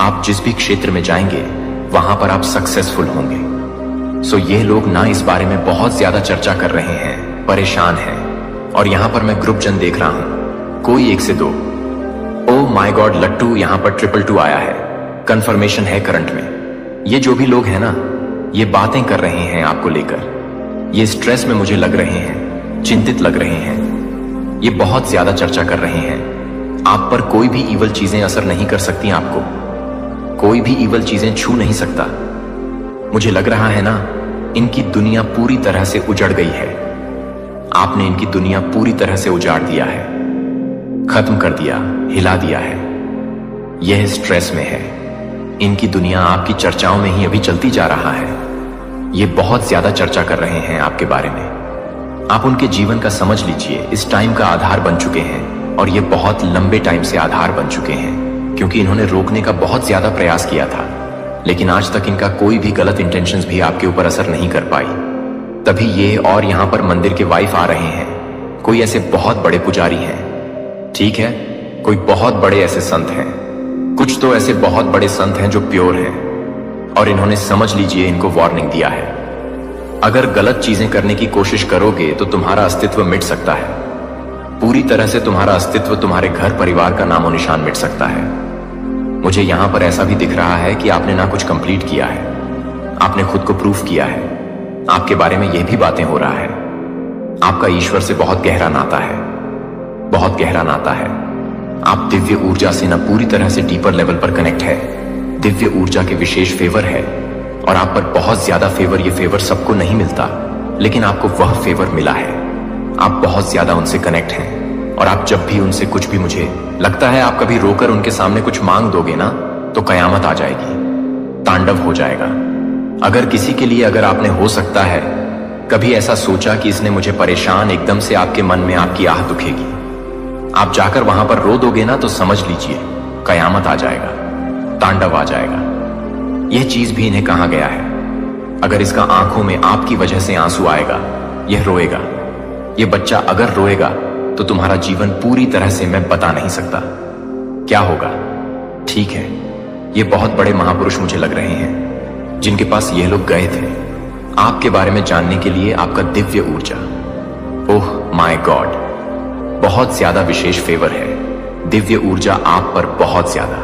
आप जिस भी क्षेत्र में जाएंगे वहां पर आप सक्सेसफुल होंगे। सो ये लोग ना इस बारे में बहुत ज्यादा चर्चा कर रहे हैं, परेशान हैं। और यहां पर मैं ग्रुप जन देख रहा हूं, कोई 1 से 2। ओह माय गॉड, लट्टू यहां पर 222 आया है, कंफर्मेशन है करंट में। ये जो भी लोग हैं ना, ये बातें कर रहे हैं आपको लेकर, ये स्ट्रेस में मुझे लग रहे हैं, चिंतित लग रहे हैं, ये बहुत ज्यादा चर्चा कर रहे हैं। आप पर कोई भी इवल चीजें असर नहीं कर सकती, आपको कोई भी इवल चीजें छू नहीं सकता। मुझे लग रहा है ना, इनकी दुनिया पूरी तरह से उजड़ गई है। आपने इनकी दुनिया पूरी तरह से उजाड़ दिया है, खत्म कर दिया, हिला दिया है। यह स्ट्रेस में है। इनकी दुनिया आपकी चर्चाओं में ही अभी चलती जा रहा है। ये बहुत ज्यादा चर्चा कर रहे हैं आपके बारे में। आप उनके जीवन का, समझ लीजिए, इस टाइम का आधार बन चुके हैं, और ये बहुत लंबे टाइम से आधार बन चुके हैं। क्योंकि इन्होंने रोकने का बहुत ज्यादा प्रयास किया था, लेकिन आज तक इनका कोई भी गलत इंटेंशंस भी आपके ऊपर असर नहीं कर पाई। तभी ये और यहां पर मंदिर के वाइफ आ रहे हैं। कोई ऐसे बहुत बड़े पुजारी हैं, ठीक है, कोई बहुत बड़े ऐसे संत हैं, कुछ तो ऐसे बहुत बड़े संत हैं जो प्योर हैं, और इन्होंने समझ लीजिए इनको वार्निंग दिया है। अगर गलत चीजें करने की कोशिश करोगे तो तुम्हारा अस्तित्व मिट सकता है, पूरी तरह से तुम्हारा अस्तित्व, तुम्हारे घर परिवार का नामो निशान मिट सकता है। मुझे यहां पर ऐसा भी दिख रहा है कि आपने ना कुछ कंप्लीट किया है, आपने खुद को प्रूफ किया है, आपके बारे में यह भी बातें हो रहा है। आपका ईश्वर से बहुत गहरा नाता है, बहुत गहरा नाता है। आप दिव्य ऊर्जा से ना पूरी तरह से डीपर लेवल पर कनेक्ट है, दिव्य ऊर्जा के विशेष फेवर है, और आप पर बहुत ज्यादा फेवर, ये फेवर सबको नहीं मिलता, लेकिन आपको वह फेवर मिला है। आप बहुत ज्यादा उनसे कनेक्ट हैं, और आप जब भी उनसे कुछ भी, मुझे लगता है आप कभी रोकर उनके सामने कुछ मांग दोगे ना तो कयामत आ जाएगी, तांडव हो जाएगा। अगर किसी के लिए, अगर आपने हो सकता है कभी ऐसा सोचा कि इसने मुझे परेशान, एकदम से आपके मन में आपकी आह दुखेगी, आप जाकर वहां पर रो दोगे ना तो समझ लीजिए कयामत आ जाएगा, तांडव आ जाएगा। यह चीज भी इन्हें कहा गया है। अगर इसका आंखों में आपकी वजह से आंसू आएगा, यह रोएगा, यह बच्चा अगर रोएगा तो तुम्हारा जीवन पूरी तरह से मैं बता नहीं सकता क्या होगा। ठीक है, ये बहुत बड़े महापुरुष मुझे लग रहे हैं जिनके पास ये लोग गए थे आपके बारे में जानने के लिए। आपका दिव्य ऊर्जा, ओह माय गॉड, बहुत ज्यादा विशेष फेवर है। दिव्य ऊर्जा आप पर बहुत ज्यादा,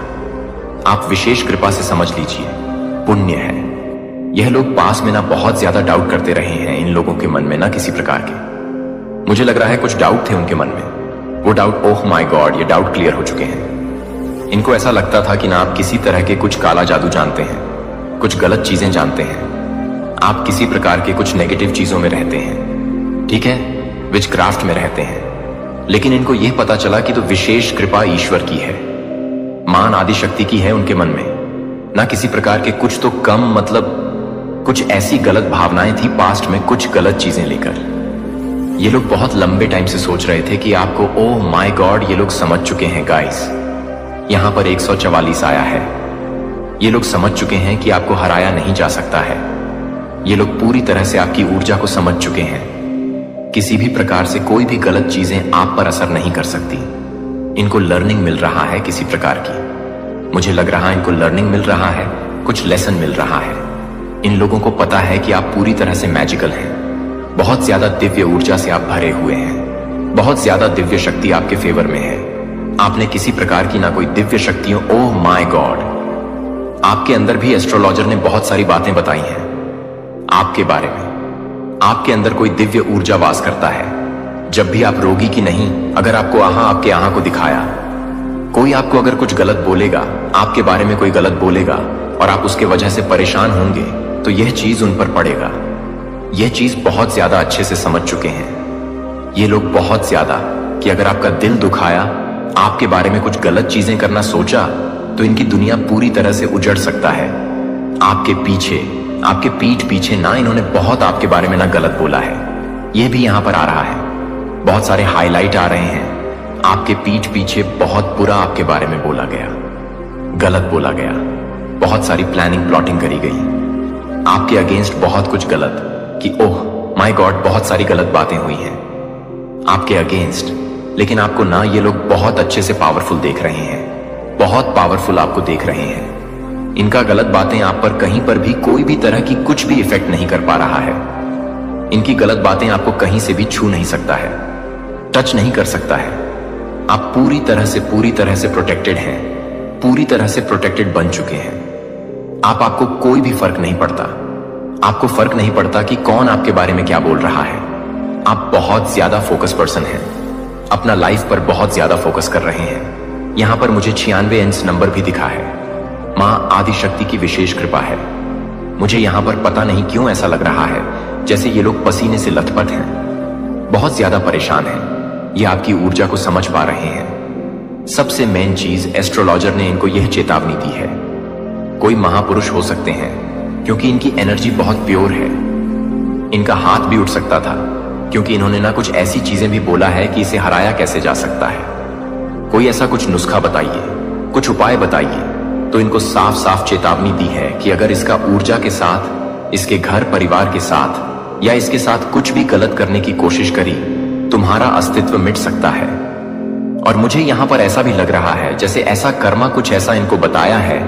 आप विशेष कृपा से समझ लीजिए, पुण्य है। यह लोग पास में ना बहुत ज्यादा डाउट करते रहे हैं, इन लोगों के मन में ना किसी प्रकार के, मुझे लग रहा है कुछ डाउट थे उनके मन में। वो डाउट, ओह माय गॉड, ये डाउट क्लियर हो चुके हैं। इनको ऐसा लगता था कि ना आप किसी तरह के कुछ काला जादू जानते हैं, कुछ गलत चीजें जानते हैं, आप किसी प्रकार के कुछ नेगेटिव चीजों में रहते हैं, ठीक है, विचक्राफ्ट में रहते हैं। लेकिन इनको यह पता चला कि तो विशेष कृपा ईश्वर की है, मान आदि शक्ति की है उनके मन में, ना किसी प्रकार के कुछ तो कम, मतलब कुछ ऐसी गलत भावनाएं थी पास्ट में, कुछ गलत चीजें लेकर। ये लोग बहुत लंबे टाइम से सोच रहे थे कि आपको, ओह माय गॉड, ये लोग समझ चुके हैं गाइस। यहां पर 144 आया है। ये लोग समझ चुके हैं कि आपको हराया नहीं जा सकता है। ये लोग पूरी तरह से आपकी ऊर्जा को समझ चुके हैं। किसी भी प्रकार से कोई भी गलत चीजें आप पर असर नहीं कर सकती। इनको लर्निंग मिल रहा है किसी प्रकार की, मुझे लग रहा है इनको लर्निंग मिल रहा है, कुछ लेसन मिल रहा है। इन लोगों को पता है कि आप पूरी तरह से मैजिकल हैं, बहुत ज्यादा दिव्य ऊर्जा से आप भरे हुए हैं, बहुत ज्यादा दिव्य शक्ति आपके फेवर में है। आपने किसी प्रकार की ना कोई दिव्य शक्तियों, ओह माय गॉड, आपके अंदर भी एस्ट्रोलॉजर ने बहुत सारी बातें बताई हैं आपके बारे में। आपके अंदर कोई दिव्य ऊर्जा वास करता है। जब भी आप रोगी की नहीं, अगर आपको आपके आहा को दिखाया, कोई आपको अगर कुछ गलत बोलेगा, आपके बारे में कोई गलत बोलेगा और आप उसके वजह से परेशान होंगे, तो यह चीज उन पर पड़ेगा। यह चीज बहुत ज्यादा अच्छे से समझ चुके हैं ये लोग, बहुत ज्यादा, कि अगर आपका दिल दुखाया, आपके बारे में कुछ गलत चीजें करना सोचा, तो इनकी दुनिया पूरी तरह से उजड़ सकता है। आपके पीछे, आपके पीठ पीछे ना इन्होंने बहुत आपके बारे में ना गलत बोला है। यह भी यहां पर आ रहा है, बहुत सारे हाईलाइट आ रहे हैं। आपके पीठ पीछे बहुत बुरा आपके बारे में बोला गया, गलत बोला गया, बहुत सारी प्लानिंग प्लॉटिंग करी गई आपके अगेंस्ट, बहुत कुछ गलत, कि ओह माय गॉड, बहुत सारी गलत बातें हुई हैं आपके अगेंस्ट। लेकिन आपको ना ये लोग बहुत अच्छे से पावरफुल देख रहे हैं, बहुत पावरफुल आपको देख रहे हैं। इनका गलत बातें आप पर कहीं पर भी कोई भी तरह की कुछ भी इफेक्ट नहीं कर पा रहा है। इनकी गलत बातें आपको कहीं से भी छू नहीं सकता है, टच नहीं कर सकता है। आप पूरी तरह से प्रोटेक्टेड हैं, पूरी तरह से प्रोटेक्टेड बन चुके हैं। आपको कोई भी फर्क नहीं पड़ता, आपको फर्क नहीं पड़ता कि कौन आपके बारे में क्या बोल रहा है। आप बहुत ज्यादा फोकस पर्सन हैं, अपना लाइफ पर बहुत ज्यादा फोकस कर रहे हैं। यहां पर मुझे 96 अंश नंबर भी दिखा है। मां आदि शक्ति की विशेष कृपा है। मुझे यहां पर पता नहीं क्यों ऐसा लग रहा है जैसे ये लोग पसीने से लथपथ हैं, बहुत ज्यादा परेशान हैं। ये आपकी ऊर्जा को समझ पा रहे हैं। सबसे मेन चीज, एस्ट्रोलॉजर ने इनको यह चेतावनी दी है, कोई महापुरुष हो सकते हैं क्योंकि इनकी एनर्जी बहुत प्योर है। इनका हाथ भी उठ सकता था क्योंकि इन्होंने ना कुछ ऐसी चीजें भी बोला है कि इसे हराया कैसे जा सकता है। कोई ऐसा कुछ नुस्खा बताइए कुछ उपाय बताइए। तो इनको साफ साफ चेतावनी दी है कि अगर इसका ऊर्जा के साथ, इसके घर परिवार के साथ या इसके साथ कुछ भी गलत करने की कोशिश करी, तुम्हारा अस्तित्व मिट सकता है। और मुझे यहां पर ऐसा भी लग रहा है जैसे ऐसा कर्मा कुछ ऐसा इनको बताया है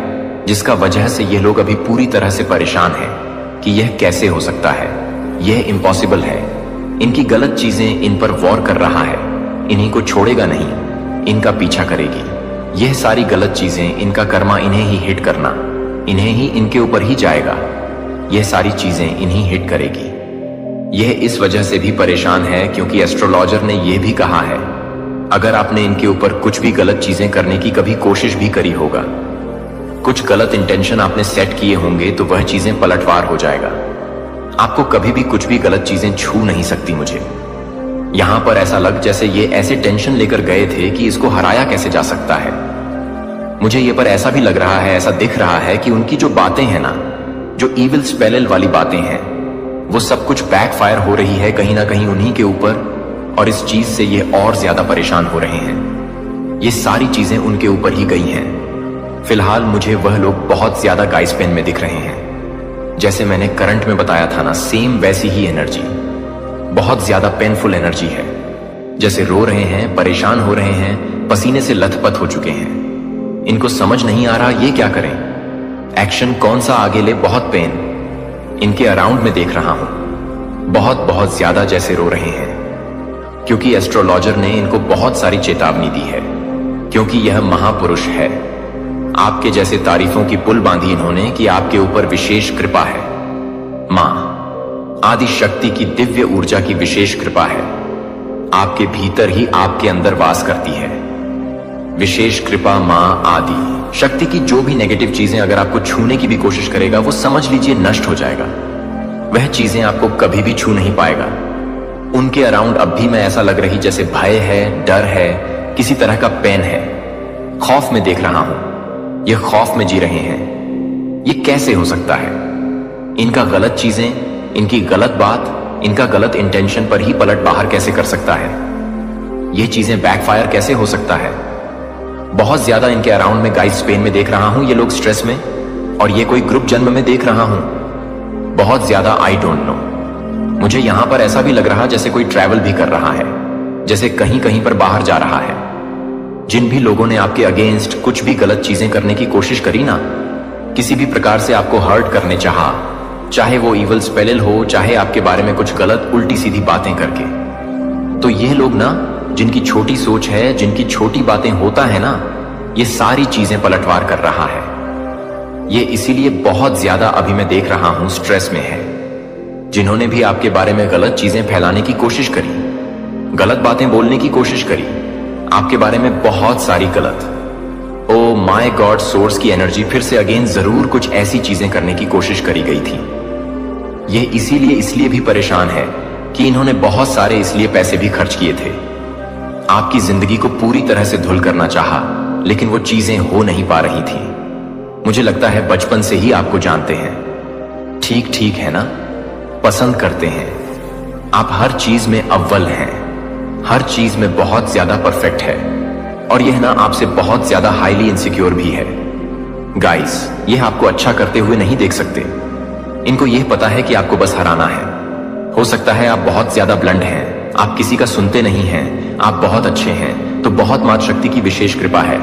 जिसका वजह से ये लोग अभी पूरी तरह से परेशान हैं कि यह कैसे हो सकता है, यह इम्पॉसिबल है। इनकी गलत चीजें इन पर वॉर कर रहा है, इन्हीं को छोड़ेगा नहीं, इनका पीछा करेगी। यह सारी गलत चीजें, इनका कर्मा इन्हें ही हिट करना, इन्हें ही, इनके ऊपर ही जाएगा। यह सारी चीजें इन्हीं हिट करेगी। यह इस वजह से भी परेशान है क्योंकि एस्ट्रोलॉजर ने यह भी कहा है अगर आपने इनके ऊपर कुछ भी गलत चीजें करने की कभी कोशिश भी करी होगा, कुछ गलत इंटेंशन आपने सेट किए होंगे, तो वह चीजें पलटवार हो जाएगा। आपको कभी भी कुछ भी गलत चीजें छू नहीं सकती। मुझे यहां पर ऐसा लग जैसे ये ऐसे टेंशन लेकर गए थे कि इसको हराया कैसे जा सकता है। मुझे ये पर ऐसा भी लग रहा है, ऐसा दिख रहा है कि उनकी जो बातें हैं ना, जो इविल स्पेल वाली बातें हैं, वो सब कुछ बैकफायर हो रही है कहीं ना कहीं उन्हीं के ऊपर, और इस चीज से ये और ज्यादा परेशान हो रहे हैं। ये सारी चीजें उनके ऊपर ही गई हैं। फिलहाल मुझे वह लोग बहुत ज्यादा गाइस पेन में दिख रहे हैं। जैसे मैंने करंट में बताया था ना, सेम वैसी ही एनर्जी, बहुत ज्यादा पेनफुल एनर्जी है। जैसे रो रहे हैं, परेशान हो रहे हैं, पसीने से लथपथ हो चुके हैं। इनको समझ नहीं आ रहा ये क्या करें, एक्शन कौन सा आगे ले। बहुत पेन इनके अराउंड में देख रहा हूं, बहुत बहुत ज्यादा जैसे रो रहे हैं, क्योंकि एस्ट्रोलॉजर ने इनको बहुत सारी चेतावनी दी है, क्योंकि यह महापुरुष है। आपके जैसे तारीफों की पुल बांधी इन्होंने कि आपके ऊपर विशेष कृपा है। मां आदि शक्ति की दिव्य ऊर्जा की विशेष कृपा है, आपके भीतर ही, आपके अंदर वास करती है। विशेष कृपा मां आदि शक्ति की जो भी नेगेटिव चीजें अगर आपको छूने की भी कोशिश करेगा, वो समझ लीजिए नष्ट हो जाएगा। वह चीजें आपको कभी भी छू नहीं पाएगा। उनके अराउंड अब भी मैं ऐसा लग रही जैसे भय है, डर है, किसी तरह का पेन है, खौफ में देख रहा हूं। यह खौफ में जी रहे हैं। यह कैसे हो सकता है? इनका गलत चीजें, इनकी गलत बात, इनका गलत इंटेंशन पर ही पलट बाहर कैसे कर सकता है? यह चीजें बैकफायर कैसे हो सकता है? बहुत ज्यादा इनके अराउंड में गाइस पेन में देख रहा हूं, ये लोग स्ट्रेस में, और ये कोई ग्रुप जन्म में देख रहा हूं, बहुत ज्यादा। I don't know. मुझे यहां पर ऐसा भी लग रहा जैसे कोई ट्रैवल भी कर रहा है, जैसे कहीं कहीं पर बाहर जा रहा है। जिन भी लोगों ने आपके अगेंस्ट कुछ भी गलत चीजें करने की कोशिश करी ना, किसी भी प्रकार से आपको हर्ट करने चाहा, चाहे वो इवल स्पेल हो, चाहे आपके बारे में कुछ गलत उल्टी सीधी बातें करके, तो ये लोग ना, जिनकी छोटी सोच है, जिनकी छोटी बातें होता है ना, ये सारी चीजें पलटवार कर रहा है। ये इसीलिए बहुत ज्यादा अभी मैं देख रहा हूं स्ट्रेस में है। जिन्होंने भी आपके बारे में गलत चीजें फैलाने की कोशिश करी, गलत बातें बोलने की कोशिश करी, आपके बारे में बहुत सारी गलत, ओ माय गॉड, सोर्स की एनर्जी फिर से अगेन जरूर कुछ ऐसी चीजें करने की कोशिश करी गई थी। ये इसीलिए इसलिए भी परेशान है कि इन्होंने बहुत सारे इसलिए पैसे भी खर्च किए थे। आपकी जिंदगी को पूरी तरह से धुल करना चाहा, लेकिन वो चीजें हो नहीं पा रही थी। मुझे लगता है बचपन से ही आपको जानते हैं। ठीक ठीक है ना, पसंद करते हैं। आप हर चीज में अव्वल हैं, हर चीज में बहुत ज्यादा परफेक्ट है, और यह ना आपसे बहुत ज्यादा हाईली इनसिक्योर भी है। गाइस, यह आपको अच्छा करते हुए नहीं देख सकते। इनको यह पता है कि आपको बस हराना है। हो सकता है आप बहुत ज्यादा ब्लंड हैं, आप किसी का सुनते नहीं हैं, आप बहुत अच्छे हैं तो बहुत मात शक्ति की विशेष कृपा है,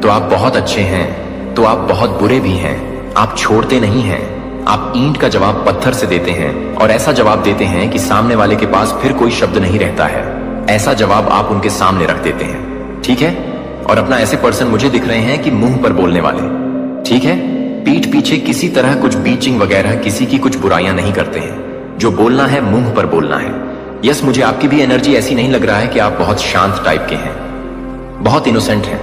तो आप बहुत अच्छे हैं तो आप बहुत बुरे भी हैं, आप छोड़ते नहीं हैं, आप ईंट का जवाब पत्थर से देते हैं, और ऐसा जवाब देते हैं कि सामने वाले के पास फिर कोई शब्द नहीं रहता है। ऐसा जवाब आप उनके सामने रख देते हैं, ठीक है? और अपना ऐसे पर्सन मुझे दिख रहे हैं कि मुंह पर बोलने वाले, ठीक है? पीठ पीछे किसी तरह कुछ बीचिंग वगैरह, किसी की कुछ बुराइयां नहीं करते हैं। जो बोलना है मुंह पर बोलना है। यस, मुझे आपकी भी एनर्जी ऐसी नहीं लग रहा है कि आप बहुत शांत टाइप के हैं, बहुत इनोसेंट हैं।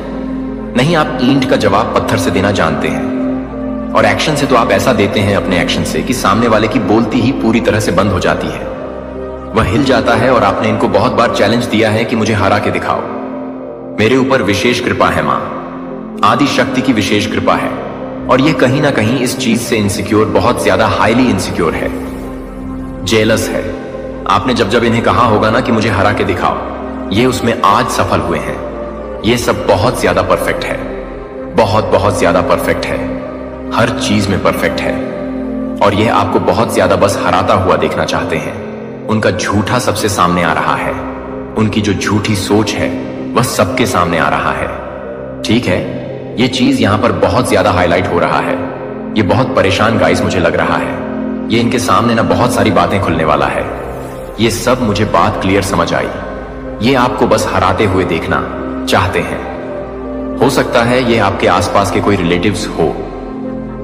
नहीं, आप ईंट का जवाब पत्थर से देना जानते हैं, और एक्शन से तो आप ऐसा देते हैं अपने एक्शन से कि सामने वाले की बोलती ही पूरी तरह से बंद हो जाती है, वह हिल जाता है। और आपने इनको बहुत बार चैलेंज दिया है कि मुझे हरा के दिखाओ। मेरे ऊपर विशेष कृपा है, मां आदि शक्ति की विशेष कृपा है, और यह कहीं ना कहीं इस चीज से इनसिक्योर, बहुत ज्यादा हाईली इनसिक्योर है, जेलस है। आपने जब जब इन्हें कहा होगा ना कि मुझे हरा के दिखाओ, ये उसमें आज सफल हुए हैं। ये सब बहुत ज्यादा परफेक्ट है। बहुत बहुत ज्यादा परफेक्ट है, हर चीज में परफेक्ट है, और यह आपको बहुत ज्यादा बस हराता हुआ देखना चाहते हैं। उनका झूठा सबसे सामने आ रहा है, उनकी जो झूठी सोच है वह सबके सामने आ रहा है। ठीक है, यह चीज यहां पर बहुत ज्यादा हाईलाइट हो रहा है। ये बहुत परेशान गाइस मुझे लग रहा है। ये इनके सामने ना बहुत सारी बातें खुलने वाला है। ये सब मुझे बात क्लियर समझ आई। ये आपको बस हराते हुए देखना चाहते हैं। हो सकता है ये आपके आसपास के कोई रिलेटिव्स हो,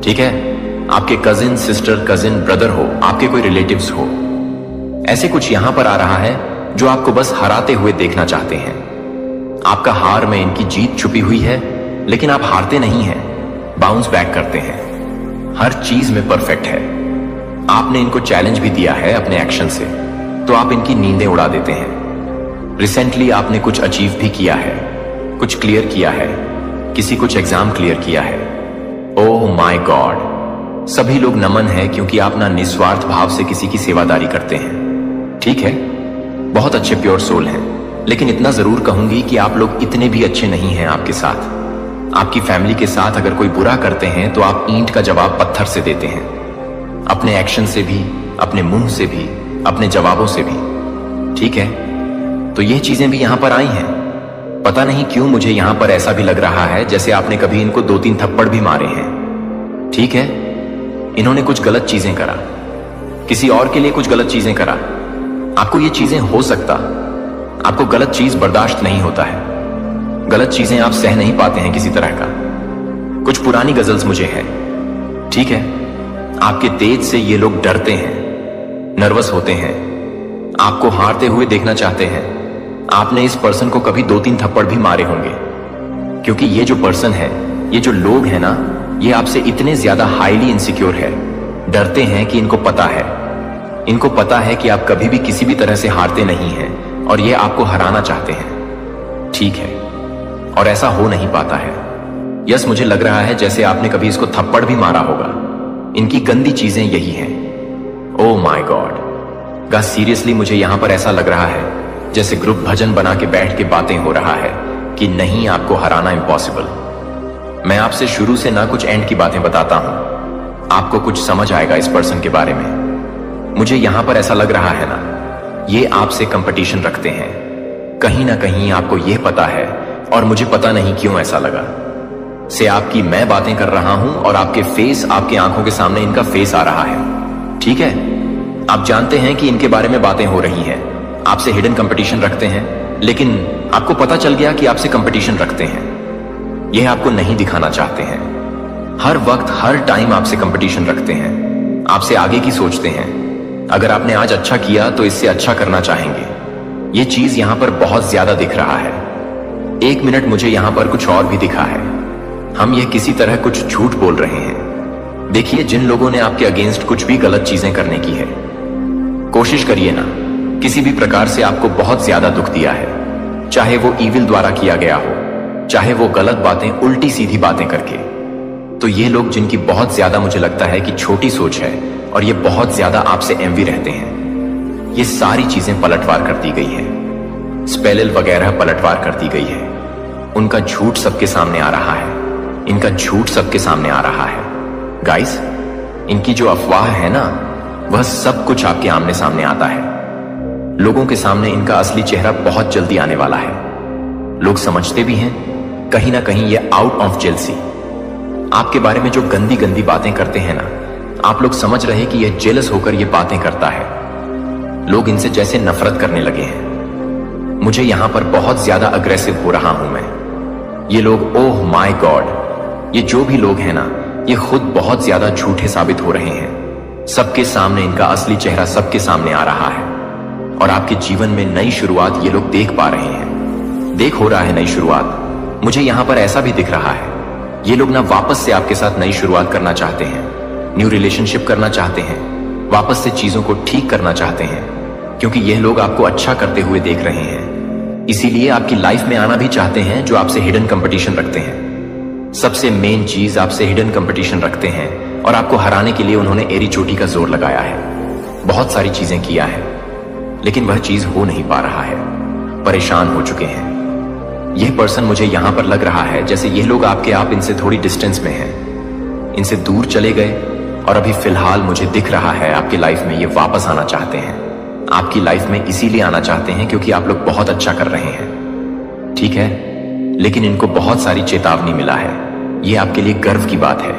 ठीक है, आपके कजिन सिस्टर, कजिन ब्रदर हो, आपके कोई रिलेटिव्स हो। ऐसे कुछ यहां पर आ रहा है जो आपको बस हराते हुए देखना चाहते हैं। आपका हार में इनकी जीत छुपी हुई है, लेकिन आप हारते नहीं हैं, बाउंस बैक करते हैं। हर चीज में परफेक्ट है। आपने इनको चैलेंज भी दिया है अपने एक्शन से, तो आप इनकी नींदें उड़ा देते हैं। रिसेंटली आपने कुछ अचीव भी किया है, कुछ क्लियर किया है, किसी कुछ एग्जाम क्लियर किया है। ओह माय गॉड, सभी लोग नमन है क्योंकि आप ना निस्वार्थ भाव से किसी की सेवादारी करते हैं। ठीक है, बहुत अच्छे प्योर सोल हैं, लेकिन इतना जरूर कहूंगी कि आप लोग इतने भी अच्छे नहीं हैं। आपके साथ, आपकी फैमिली के साथ अगर कोई बुरा करते हैं तो आप ईंट का जवाब पत्थर से देते हैं, अपने एक्शन से भी, अपने मुंह से भी, अपने जवाबों से भी। ठीक है, तो ये चीजें भी यहां पर आई हैं। पता नहीं क्यों मुझे यहां पर ऐसा भी लग रहा है जैसे आपने कभी इनको 2-3 थप्पड़ भी मारे हैं। ठीक है, इन्होंने कुछ गलत चीजें करा, किसी और के लिए कुछ गलत चीजें करा। आपको ये चीजें हो सकता, आपको गलत चीज बर्दाश्त नहीं होता है, गलत चीजें आप सह नहीं पाते हैं किसी तरह का। कुछ पुरानी गजल्स मुझे है। ठीक है, आपके तेज से ये लोग डरते हैं, नर्वस होते हैं, आपको हारते हुए देखना चाहते हैं। आपने इस पर्सन को कभी 2-3 थप्पड़ भी मारे होंगे, क्योंकि ये जो पर्सन है, ये जो लोग हैं ना, ये आपसे इतने ज्यादा हाईली इनसिक्योर है, डरते हैं कि इनको पता है कि आप कभी भी किसी भी तरह से हारते नहीं हैं, और ये आपको हराना चाहते हैं। ठीक है, और ऐसा हो नहीं पाता है। यस, मुझे लग रहा है जैसे आपने कभी इसको थप्पड़ भी मारा होगा। इनकी गंदी चीजें यही हैं। Oh my God guys, seriously मुझे यहां पर ऐसा लग रहा है जैसे ग्रुप भजन बना के बैठ के बातें हो रहा है कि नहीं, आपको हराना इम्पॉसिबल। मैं आपसे शुरू से ना कुछ एंड की बातें बताता हूं, आपको कुछ समझ आएगा इस पर्सन के बारे में। मुझे यहां पर ऐसा लग रहा है ना, ये आपसे कंपटीशन रखते हैं। कहीं ना कहीं आपको यह पता है, और मुझे पता नहीं क्यों ऐसा लगा से आपकी मैं बातें कर रहा हूं और आपके फेस, आपके आंखों के सामने इनका फेस आ रहा है। ठीक है, आप जानते हैं कि इनके बारे में बातें हो रही हैं, आपसे हिडन कंपटीशन रखते हैं, लेकिन आपको पता चल गया कि आपसे कंपटीशन रखते हैं। यह आपको नहीं दिखाना चाहते हैं। हर वक्त, हर टाइम आपसे कंपटीशन रखते हैं, आपसे आगे की सोचते हैं। अगर आपने आज अच्छा किया तो इससे अच्छा करना चाहेंगे। यह चीज यहां पर बहुत ज्यादा दिख रहा है। एक मिनट, मुझे यहां पर कुछ और भी दिखा है। हम यह किसी तरह कुछ झूठ बोल रहे हैं। देखिए, जिन लोगों ने आपके अगेंस्ट कुछ भी गलत चीजें करने की है, कोशिश करिए ना, किसी भी प्रकार से आपको बहुत ज्यादा दुख दिया है, चाहे वो ईविल द्वारा किया गया हो, चाहे वो गलत बातें, उल्टी सीधी बातें करके। तो ये लोग जिनकी बहुत ज्यादा मुझे लगता है कि छोटी सोच है, और ये बहुत ज्यादा आपसे एनवी रहते हैं, ये सारी चीजें पलटवार कर दी गई है, स्पेलिल वगैरह पलटवार कर दी गई है। उनका झूठ सबके सामने आ रहा है, इनका झूठ सबके सामने आ रहा है। गाइस, इनकी जो अफवाह है ना, वह सब कुछ आपके आमने सामने आता है। लोगों के सामने इनका असली चेहरा बहुत जल्दी आने वाला है। लोग समझते भी हैं, कहीं ना कहीं ये आउट ऑफ जेलसी। आपके बारे में जो गंदी गंदी बातें करते हैं ना, आप लोग समझ रहे कि यह जेलस होकर ये बातें करता है। लोग इनसे जैसे नफरत करने लगे हैं। मुझे यहां पर बहुत ज्यादा अग्रेसिव हो रहा हूं मैं। ये लोग, ओह माय गॉड, ये जो भी लोग हैं ना, ये खुद बहुत ज्यादा झूठे साबित हो रहे हैं। सबके सामने इनका असली चेहरा सबके सामने आ रहा है, और आपके जीवन में नई शुरुआत ये लोग देख पा रहे हैं। देख हो रहा है नई शुरुआत। मुझे यहां पर ऐसा भी दिख रहा है, ये लोग ना वापस से आपके साथ नई शुरुआत करना चाहते हैं, न्यू रिलेशनशिप करना चाहते हैं, वापस से चीजों को ठीक करना चाहते हैं, क्योंकि यह लोग आपको अच्छा करते हुए देख रहे हैं। इसीलिए आपकी लाइफ में आना भी चाहते हैं जो आपसे हिडन कंपटीशन रखते हैं। सबसे मेन चीज, आपसे हिडन कंपटीशन रखते हैं, और आपको हराने के लिए उन्होंने एरी चोटी का जोर लगाया है, बहुत सारी चीजें किया है, लेकिन वह चीज हो नहीं पा रहा है। परेशान हो चुके हैं। यह पर्सन मुझे यहां पर लग रहा है जैसे ये लोग आपके आप इनसे थोड़ी डिस्टेंस में हैं, इनसे दूर चले गए और अभी फिलहाल मुझे दिख रहा है आपकी लाइफ में ये वापस आना चाहते हैं। आपकी लाइफ में इसीलिए आना चाहते हैं क्योंकि आप लोग बहुत अच्छा कर रहे हैं, ठीक है, लेकिन इनको बहुत सारी चेतावनी मिला है। ये आपके लिए गर्व की बात है,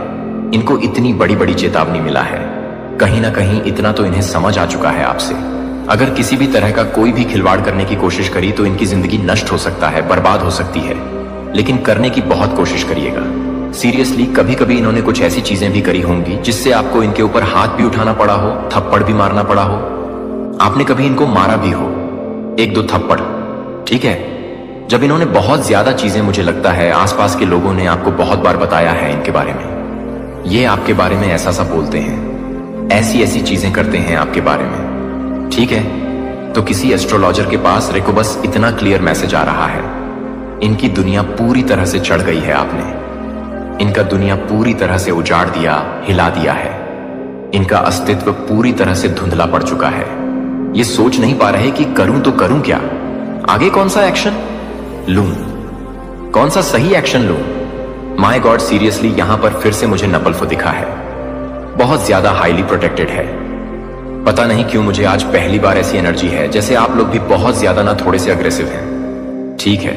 इनको इतनी बड़ी बड़ी चेतावनी मिला है। कहीं ना कहीं इतना तो इन्हें समझ आ चुका है आपसे। अगर किसी भी तरह का कोई भी खिलवाड़ करने की कोशिश करी तो इनकी जिंदगी नष्ट हो सकता है, बर्बाद हो सकती है, लेकिन करने की बहुत कोशिश करिएगा। सीरियसली, कभी कभी इन्होंने कुछ ऐसी चीजें भी करी होंगी जिससे आपको इनके ऊपर हाथ भी उठाना पड़ा हो, थप्पड़ भी मारना पड़ा हो। आपने कभी इनको मारा भी हो, 1-2 थप्पड़, ठीक है। जब इन्होंने बहुत ज्यादा चीजें, मुझे लगता है आसपास के लोगों ने आपको बहुत बार बताया है इनके बारे में, ये आपके बारे में ऐसा सा बोलते हैं, ऐसी ऐसी चीजें करते हैं आपके बारे में, ठीक है। तो किसी एस्ट्रोलॉजर के पास रेको बस इतना क्लियर मैसेज आ रहा है, इनकी दुनिया पूरी तरह से चढ़ गई है आपने, इनका दुनिया पूरी तरह से उजाड़ दिया, हिला दिया है, इनका अस्तित्व पूरी तरह से धुंधला पड़ चुका है। ये सोच नहीं पा रहे कि करूं तो करूं क्या, आगे कौन सा एक्शन लूं, कौन सा सही एक्शन लूं। माय गॉड, सीरियसली यहां पर फिर से मुझे नपल्फो दिखा है, बहुत ज्यादा हाईली प्रोटेक्टेड है। पता नहीं क्यों मुझे आज पहली बार ऐसी एनर्जी है जैसे आप लोग भी बहुत ज्यादा ना थोड़े से अग्रेसिव हैं, ठीक है।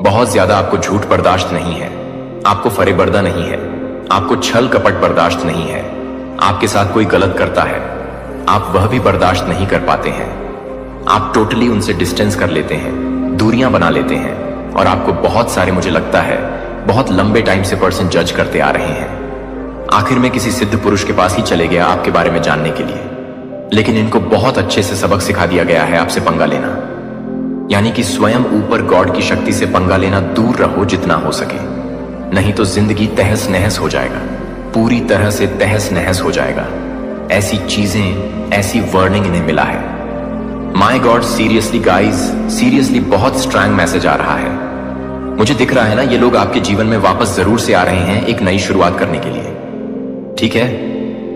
बहुत ज्यादा आपको झूठ बर्दाश्त नहीं है, आपको फरेबर्दा नहीं है, आपको छल कपट बर्दाश्त नहीं है। आपके साथ कोई गलत करता है, आप वह भी बर्दाश्त नहीं कर पाते हैं। आप टोटली उनसे डिस्टेंस कर लेते हैं, दूरियां बना लेते हैं, और आपको बहुत सारे, मुझे लगता है बहुत लंबे टाइम से पर्सन जज करते आ रहे हैं। आखिर में किसी सिद्ध पुरुष के पास ही चले गया आपके बारे में जानने के लिए, लेकिन इनको बहुत अच्छे से सबक सिखा दिया गया है आपसे पंगा लेना, यानी कि स्वयं ऊपर गॉड की शक्ति से पंगा लेना दूर रहो जितना हो सके, नहीं तो जिंदगी तहस नहस हो जाएगा, पूरी तरह से तहस नहस हो जाएगा। ऐसी चीजें, ऐसी वार्निंग इन्हें मिला है। My God, seriously guys, seriously बहुत स्ट्रांग मैसेज आ रहा है। मुझे दिख रहा है ना, ये लोग आपके जीवन में वापस जरूर से आ रहे हैं एक नई शुरुआत करने के लिए, ठीक है,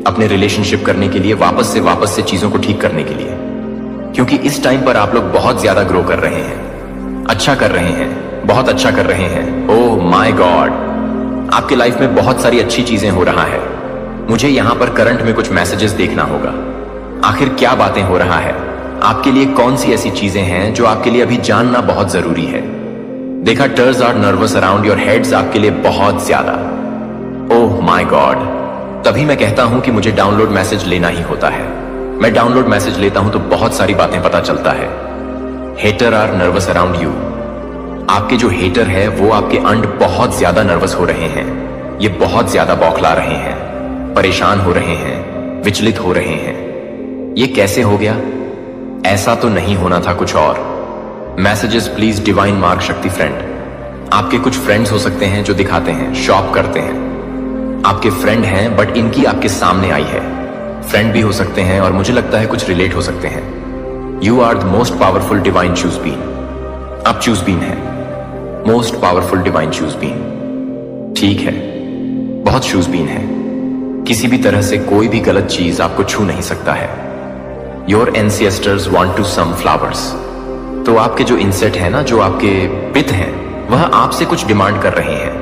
अपने रिलेशनशिप करने के लिए, वापस से चीजों को ठीक करने के लिए, क्योंकि इस टाइम पर आप लोग बहुत ज्यादा ग्रो कर रहे हैं, अच्छा कर रहे हैं, बहुत अच्छा कर रहे हैं। ओह माय गॉड, आपके लाइफ में बहुत सारी अच्छी चीजें हो रहा है। मुझे यहां पर करंट में कुछ मैसेजेस देखना होगा, आखिर क्या बातें हो रहा है, आपके लिए कौन सी ऐसी चीजें हैं जो आपके लिए अभी जानना बहुत जरूरी है। देखा, tars are nervous around your heads आपके लिए बहुत ज्यादा। ओह माय गॉड, तभी मैं कहता हूं कि मुझे डाउनलोड मैसेज लेना ही होता है। मैं डाउनलोड मैसेज लेता हूं तो बहुत सारी बातें पता चलता है। Hater are nervous around you, आपके जो हेटर है वो आपके अंड बहुत ज्यादा नर्वस हो रहे हैं, ये बहुत ज्यादा बौखला रहे हैं, परेशान हो रहे हैं, विचलित हो रहे हैं। ये कैसे हो गया? ऐसा तो नहीं होना था, कुछ और। मैसेजेस प्लीज डिवाइन मार्क शक्ति फ्रेंड। आपके कुछ फ्रेंड्स हो सकते हैं जो दिखाते हैं, शॉप करते हैं, आपके फ्रेंड हैं बट इनकी आपके सामने आई है, फ्रेंड भी हो सकते हैं और मुझे लगता है कुछ रिलेट हो सकते हैं। You are the most powerful divine chosen being, आप चूज बीन है, most powerful divine chosen being, ठीक है, बहुत चूज बीन है। किसी भी तरह से कोई भी गलत चीज आपको छू नहीं सकता है। Your ancestors want to some flowers, तो आपके जो इंसेट है ना, जो आपके पित हैं, वह आपसे कुछ डिमांड कर रहे हैं।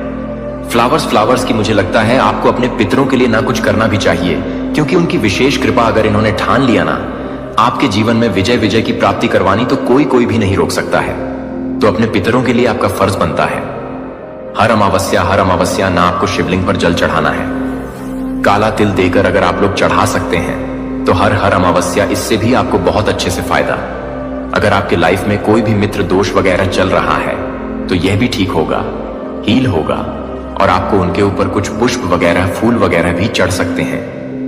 फ्लावर्स की मुझे लगता है आपको अपने पितरों के लिए ना कुछ करना भी चाहिए, क्योंकि उनकी विशेष कृपा अगर इन्होंने ठान लिया ना आपके जीवन में विजय की प्राप्ति करवानी, तो कोई भी नहीं रोक सकता है। तो अपने पितरों के लिए आपका फर्ज बनता है हर अमावस्या ना आपको शिवलिंग पर जल चढ़ाना है। काला तिल देकर अगर आप लोग चढ़ा सकते हैं तो हर अमावस्या, इससे भी आपको बहुत अच्छे से फायदा। अगर आपके लाइफ में कोई भी मित्र दोष वगैरह चल रहा है तो यह भी ठीक होगा, हील होगा, और आपको उनके ऊपर कुछ पुष्प वगैरह, फूल वगैरह भी चढ़ सकते हैं।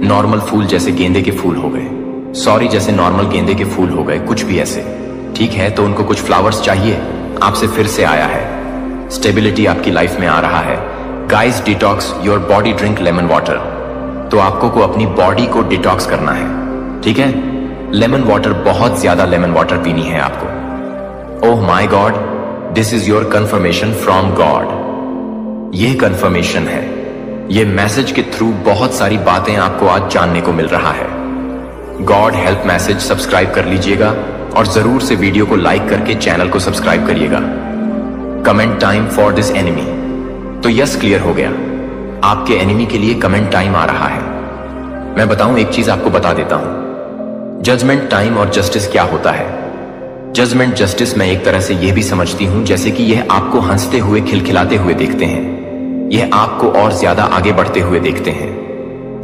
नॉर्मल फूल जैसे गेंदे के फूल हो गए, जैसे नॉर्मल गेंदे के फूल हो गए, कुछ भी ऐसे, ठीक है। तो उनको कुछ फ्लावर्स चाहिए, आपसे फिर से आया है। स्टेबिलिटी आपकी लाइफ में आ रहा है। Guys, detox your body, drink lemon water. तो आपको को अपनी बॉडी को डिटॉक्स करना है, ठीक है। लेमन वाटर, बहुत ज्यादा लेमन वाटर पीनी है आपको। Oh my God, this is your confirmation from God. ये कंफर्मेशन है, ये मैसेज के थ्रू बहुत सारी बातें आपको आज जानने को मिल रहा है। गॉड हेल्प मैसेज सब्सक्राइब कर लीजिएगा और जरूर से वीडियो को लाइक करके चैनल को सब्सक्राइब करिएगा। Comment time for this enemy. तो यस क्लियर हो गया, आपके एनिमी के लिए कमेंट टाइम आ रहा है। मैं बताऊं, एक चीज आपको बता देता हूं, जजमेंट टाइम और जस्टिस क्या होता है। जजमेंट जस्टिस मैं एक तरह से यह भी समझती हूं जैसे कि यह आपको हंसते हुए खिलखिलाते हुए देखते हैं, यह आपको और ज्यादा आगे बढ़ते हुए देखते हैं,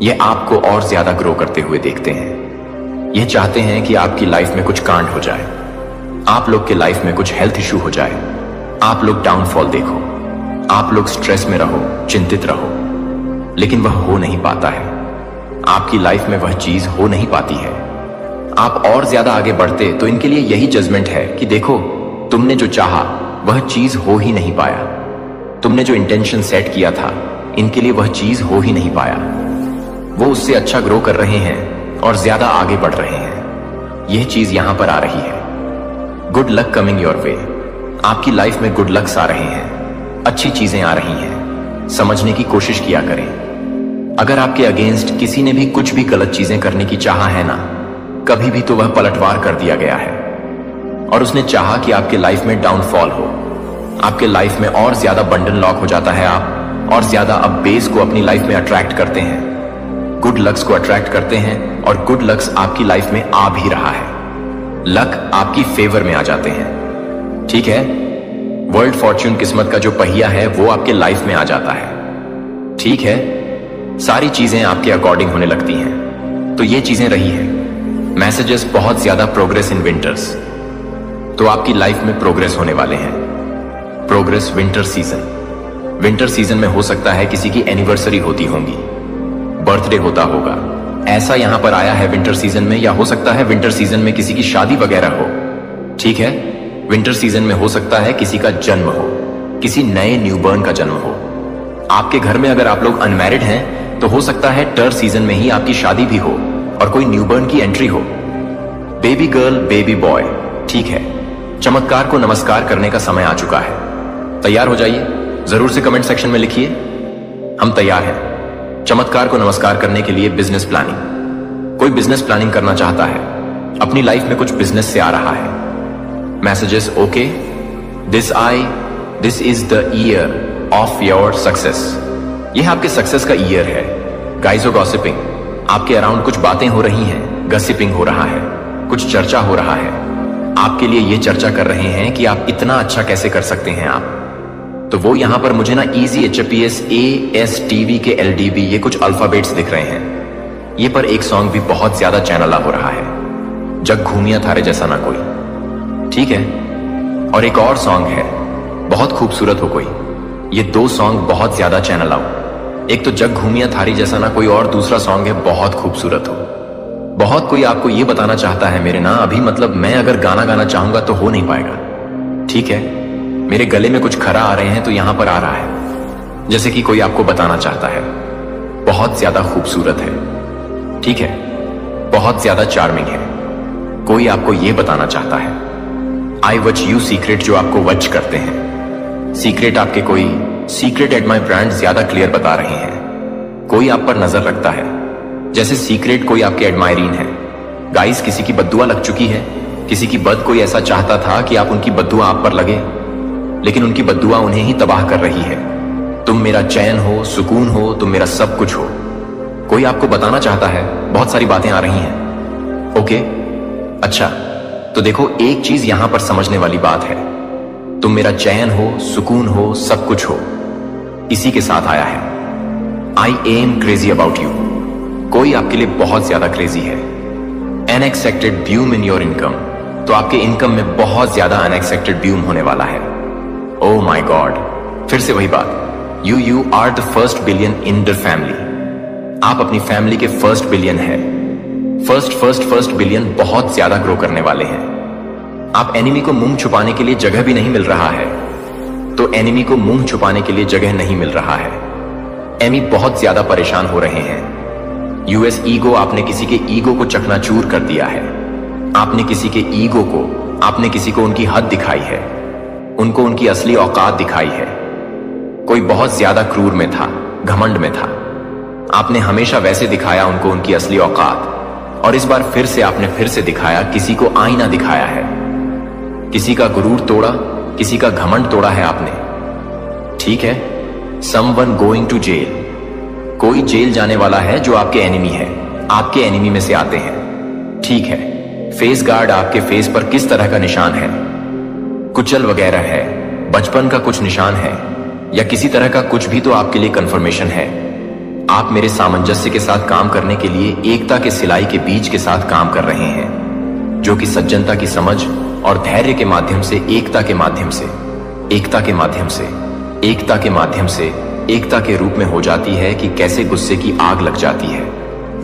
यह आपको और ज्यादा ग्रो करते हुए देखते हैं। यह चाहते हैं कि आपकी लाइफ में कुछ कांड हो जाए, आप लोग के लाइफ में कुछ हेल्थ इशू हो जाए, आप लोग डाउनफॉल देखो, आप लोग स्ट्रेस में रहो, चिंतित रहो, लेकिन वह हो नहीं पाता है। आपकी लाइफ में वह चीज हो नहीं पाती है। आप और ज्यादा आगे बढ़ते तो इनके लिए यही जजमेंट है कि देखो, तुमने जो चाहा वह चीज हो ही नहीं पाया, तुमने जो इंटेंशन सेट किया था इनके लिए वह चीज हो ही नहीं पाया। वो उससे अच्छा ग्रो कर रहे हैं और ज्यादा आगे बढ़ रहे हैं। यह चीज यहां पर आ रही है। Good luck coming your way. आपकी लाइफ में गुड लक्स आ रहे हैं, अच्छी चीजें आ रही हैं। समझने की कोशिश किया करें। अगर आपके अगेंस्ट किसी ने भी कुछ भी गलत चीजें करने की चाहा है ना, कभी भी तो वह पलटवार कर दिया गया है और उसने चाहा कि आपके लाइफ में डाउनफॉल हो, आपके लाइफ में और ज्यादा बंडन लॉक हो जाता है आप, और ज्यादा अब बेस को अपनी लाइफ में अट्रैक्ट करते हैं, गुड लक्स को अट्रैक्ट करते हैं और गुड लक्स आपकी लाइफ में आ भी रहा है। लक आपकी फेवर में आ जाते हैं। ठीक है, वर्ल्ड फॉर्च्यून किस्मत का जो पहिया है वो आपके लाइफ में आ जाता है। ठीक है, सारी चीजें आपके अकॉर्डिंग होने लगती हैं। तो ये चीजें रही हैं। मैसेजेस बहुत ज्यादा प्रोग्रेस इन विंटर्स, तो आपकी लाइफ में प्रोग्रेस होने वाले हैं। Progress winter season. Winter season में हो सकता है किसी की एनिवर्सरी होती होगी, बर्थडे होता होगा, ऐसा यहां पर आया है विंटर सीजन में, या हो सकता है विंटर सीजन में किसी की शादी वगैरह हो। ठीक है, विंटर सीजन में हो सकता है किसी का जन्म हो, किसी नए न्यूबॉर्न का जन्म हो। आपके घर में अगर आप लोग अनमैरिड हैं तो हो सकता है टर सीजन में ही आपकी शादी भी हो और कोई न्यूबॉर्न की एंट्री हो। बेबी गर्ल, बेबी बॉय, ठीक है, चमत्कार को नमस्कार करने का समय आ चुका है। तैयार हो जाइए, जरूर से कमेंट सेक्शन में लिखिए हम तैयार हैं चमत्कार को नमस्कार करने के लिए। बिजनेस प्लानिंग, कोई बिजनेस प्लानिंग करना चाहता है, अपनी लाइफ में कुछ बिजनेस से आ रहा है। Messages okay, this is the year of your success. यह आपके सक्सेस का ईयर है। गाइस गॉसिपिंग, आपके अराउंड कुछ बातें हो रही हैं, गसिपिंग हो रहा है, कुछ चर्चा हो रहा है। आपके लिए यह चर्चा कर रहे हैं कि आप इतना अच्छा कैसे कर सकते हैं आप। तो वो यहां पर मुझे ना इजी HPS ASTV के LDB ये कुछ अल्फाबेट्स दिख रहे हैं। ये पर एक सॉन्ग भी बहुत ज्यादा चैनल हो रहा है, जग घूमिया थारे जैसा ना कोई। ठीक है, और एक और सॉन्ग है, बहुत खूबसूरत हो कोई। ये दो सॉन्ग बहुत ज्यादा चैनल आओ। एक तो जग घूमिया थारी जैसा ना कोई, और दूसरा सॉन्ग है बहुत खूबसूरत हो। बहुत कोई आपको ये बताना चाहता है मेरे ना अभी, मतलब मैं अगर गाना गाना चाहूंगा तो हो नहीं पाएगा। ठीक है, मेरे गले में कुछ खरा आ रहे हैं तो यहां पर आ रहा है, जैसे कि कोई आपको बताना चाहता है बहुत ज्यादा खूबसूरत है। ठीक है, बहुत ज्यादा चार्मिंग है। कोई आपको यह बताना चाहता है आई वच यू सीक्रेट, जो आपको वच करते हैं। सीक्रेट आपके कोई सीक्रेट एट माई ब्रांड ज्यादा क्लियर बता रहे हैं। कोई आप पर नजर रखता है, जैसे सीक्रेट कोई आपके एडमायरीन है। गाइस, किसी की बद्दुआ लग चुकी है, किसी की बद कोई ऐसा चाहता था कि आप उनकी बद्दुआ आप पर लगे, लेकिन उनकी बद्दुआ उन्हें ही तबाह कर रही है। तुम मेरा चैन हो, सुकून हो, तुम मेरा सब कुछ हो। कोई आपको बताना चाहता है, बहुत सारी बातें आ रही हैं। ओके, अच्छा, तो देखो एक चीज यहां पर समझने वाली बात है, तुम मेरा चैन हो, सुकून हो, सब कुछ हो, इसी के साथ आया है। I am crazy about you. कोई आपके लिए बहुत ज्यादा क्रेजी है। अनएक्सपेक्टेड ब्यूम इन योर इनकम, तो आपके इनकम में बहुत ज्यादा अनएक्सपेक्टेड ब्यूम होने वाला है। ओह माय गॉड, फिर से वही बात, you are the first billion in the family. आप अपनी फैमिली के फर्स्ट बिलियन है। फर्स्ट बिलियन बहुत ज्यादा ग्रो करने वाले हैं। आप एनिमी को मुंह छुपाने के लिए जगह भी नहीं मिल रहा है, तो एनिमी को मुंह छुपाने के लिए जगह नहीं मिल रहा है। एमी बहुत ज्यादा परेशान हो रहे हैं। यूएस ईगो, आपने किसी के ईगो को चकनाचूर कर दिया है। आपने किसी के ईगो को, आपने किसी को उनकी हद दिखाई है, उनको उनकी असली औकात दिखाई है। कोई बहुत ज्यादा क्रूर में था, घमंड में था, आपने हमेशा वैसे दिखाया उनको उनकी असली औकात, और इस बार फिर से आपने फिर से दिखाया, किसी को आईना दिखाया है, किसी का गुरूर तोड़ा, किसी का घमंड तोड़ा है आपने। ठीक है, समवन गोइंग टू जेल, कोई जेल जाने वाला है जो आपके एनिमी है, आपके एनिमी में से आते हैं। ठीक है, फेस गार्ड आपके फेस पर किस तरह का निशान है? कुचल वगैरह है, बचपन का कुछ निशान है, या किसी तरह का कुछ भी तो आपके लिए कंफर्मेशन है। आप मेरे सामंजस्य के साथ काम करने के लिए एकता के सिलाई के बीज के साथ काम कर रहे हैं, जो कि सज्जनता की समझ और धैर्य के माध्यम से एकता के माध्यम से एकता के माध्यम से एकता के माध्यम से एकता के रूप में हो जाती है कि कैसे गुस्से की आग लग जाती है।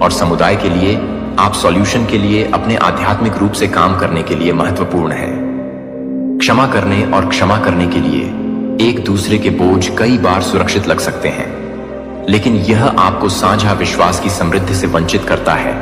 और समुदाय के लिए आप सॉल्यूशन के लिए अपने आध्यात्मिक रूप से काम करने के लिए महत्वपूर्ण है। क्षमा करने और क्षमा करने के लिए एक दूसरे के बोझ कई बार सुरक्षित लग सकते हैं, लेकिन यह आपको साझा विश्वास की समृद्धि से वंचित करता है,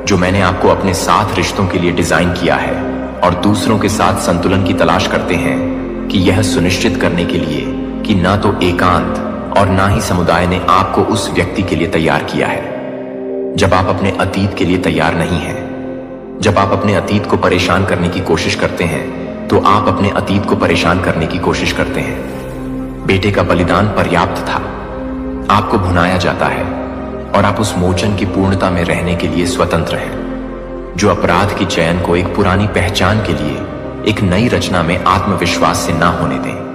जो मैंने आपको अपने साथ रिश्तों के लिए डिजाइन किया है। और दूसरों के साथ संतुलन की तलाश करते हैं कि यह सुनिश्चित करने के लिए कि ना तो एकांत और ना ही समुदाय ने आपको उस व्यक्ति के लिए तैयार किया है। जब आप अपने अतीत के लिए तैयार नहीं हैं, जब आप अपने अतीत को परेशान करने की कोशिश करते हैं, तो आप अपने अतीत को परेशान करने की कोशिश करते हैं। बेटे का बलिदान पर्याप्त था, आपको भुनाया जाता है, और आप उस मोचन की पूर्णता में रहने के लिए स्वतंत्र हैं, जो अपराध की चयन को एक पुरानी पहचान के लिए एक नई रचना में आत्मविश्वास से ना होने दें।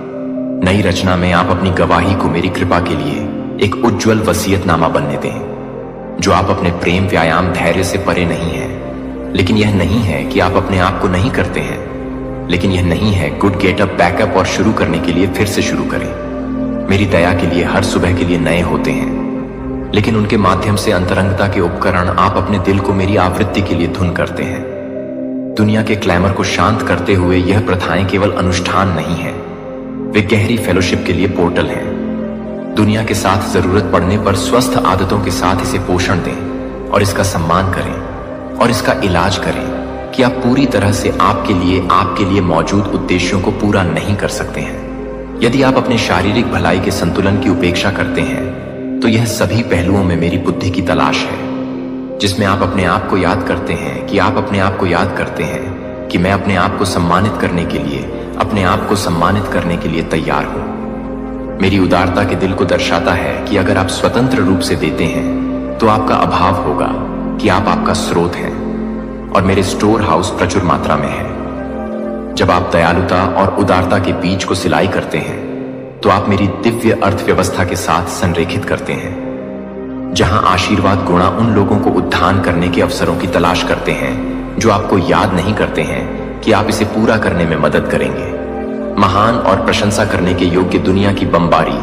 नई रचना में आप अपनी गवाही को मेरी कृपा के लिए एक उज्जवल वसीयतनामा बनने दें, जो आप अपने प्रेम व्यायाम धैर्य से परे नहीं है। लेकिन यह नहीं है कि आप अपने आप को नहीं करते हैं, लेकिन यह नहीं है गुड गेटअप बैकअप और शुरू करने के लिए फिर से शुरू करें। मेरी दया के लिए हर सुबह के लिए नए होते हैं, लेकिन उनके माध्यम से अंतरंगता के उपकरण आप अपने दिल को मेरी आवृत्ति के लिए धुन करते हैं। दुनिया के क्लैमर को शांत करते हुए यह प्रथाएं केवल अनुष्ठान नहीं है, वे गहरी फेलोशिप के लिए पोर्टल हैं। दुनिया के साथ जरूरत पड़ने पर स्वस्थ आदतों के साथ इसे पोषण दें और इसका सम्मान करें और इसका इलाज करें कि आप पूरी तरह से आपके लिए मौजूद उद्देश्यों को पूरा नहीं कर सकते हैं। यदि आप अपने शारीरिक भलाई के संतुलन की उपेक्षा करते हैं, तो यह सभी पहलुओं में मेरी बुद्धि की तलाश है, जिसमें आप अपने आप को याद करते हैं कि आप अपने आप को याद करते हैं कि मैं अपने आप को सम्मानित करने के लिए अपने आप को सम्मानित करने के लिए तैयार हूं। मेरी उदारता के दिल को दर्शाता है कि अगर आप स्वतंत्र रूप से देते हैं, तो आपका अभाव होगा कि आप आपका स्रोत हैं और मेरे स्टोर हाउस प्रचुर मात्रा में है। जब आप दयालुता और उदारता के बीज को सिलाई करते हैं, तो आप मेरी दिव्य अर्थव्यवस्था के साथ संरेखित करते हैं, जहां आशीर्वाद गुणा उन लोगों को उद्धान करने के अवसरों की तलाश करते हैं जो आपको याद नहीं करते हैं कि आप इसे पूरा करने में मदद करेंगे। महान और प्रशंसा करने के योग्य दुनिया की बमबारी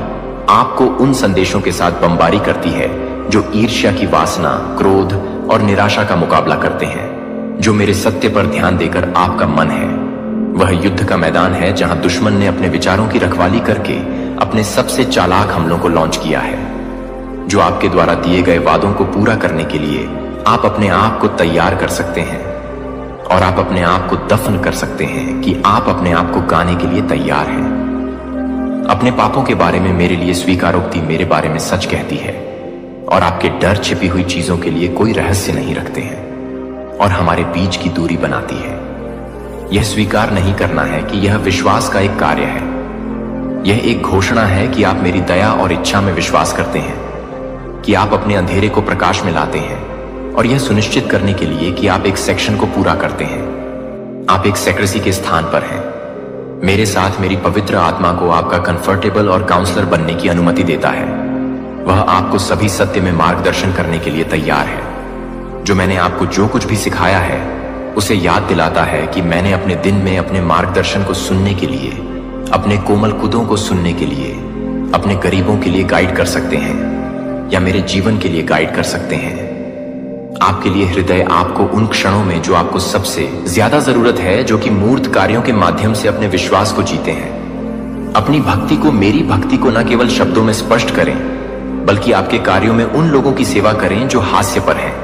आपको उन संदेशों के साथ बमबारी करती है जो ईर्ष्या की वासना, क्रोध और निराशा का मुकाबला करते हैं, जो मेरे सत्य पर ध्यान देकर आपका मन है। वह युद्ध का मैदान है जहां दुश्मन ने अपने विचारों की रखवाली करके अपने सबसे चालाक हमलों को लॉन्च किया है, जो आपके द्वारा दिए गए वादों को पूरा करने के लिए आप अपने आप को तैयार कर सकते हैं और आप अपने आप को दफन कर सकते हैं कि आप अपने आप को गाने के लिए तैयार हैं। अपने पापों के बारे में मेरे लिए स्वीकारोक्ति मेरे बारे में सच कहती है, और आपके डर छिपी हुई चीजों के लिए कोई रहस्य नहीं रखते हैं और हमारे बीच की दूरी बनाती है। यह स्वीकार नहीं करना है कि यह विश्वास का एक कार्य है। यह एक घोषणा है कि आप मेरी दया और इच्छा में विश्वास करते हैं, कि आप अपने अंधेरे को प्रकाश में लाते हैं, और यह सुनिश्चित करने के लिए कि आप एक सेक्शन को पूरा करते हैं। आप एक सेक्रेसी के स्थान पर हैं। मेरे साथ मेरी पवित्र आत्मा को आपका कंफर्टेबल और काउंसलर बनने की अनुमति देता है। वह आपको सभी सत्य में मार्गदर्शन करने के लिए तैयार है। जो मैंने आपको जो कुछ भी सिखाया है, उसे याद दिलाता है कि मैंने अपने दिन में अपने मार्गदर्शन को सुनने के लिए, अपने कोमल कुदों को सुनने के लिए, अपने गरीबों के लिए गाइड कर सकते हैं या मेरे जीवन के लिए गाइड कर सकते हैं। आपके लिए हृदय आपको उन क्षणों में जो आपको सबसे ज्यादा जरूरत है, जो कि मूर्त कार्यों के माध्यम से अपने विश्वास को जीते हैं। अपनी भक्ति को, मेरी भक्ति को न केवल शब्दों में स्पष्ट करें, बल्कि आपके कार्यों में उन लोगों की सेवा करें जो हास्य पर हैं।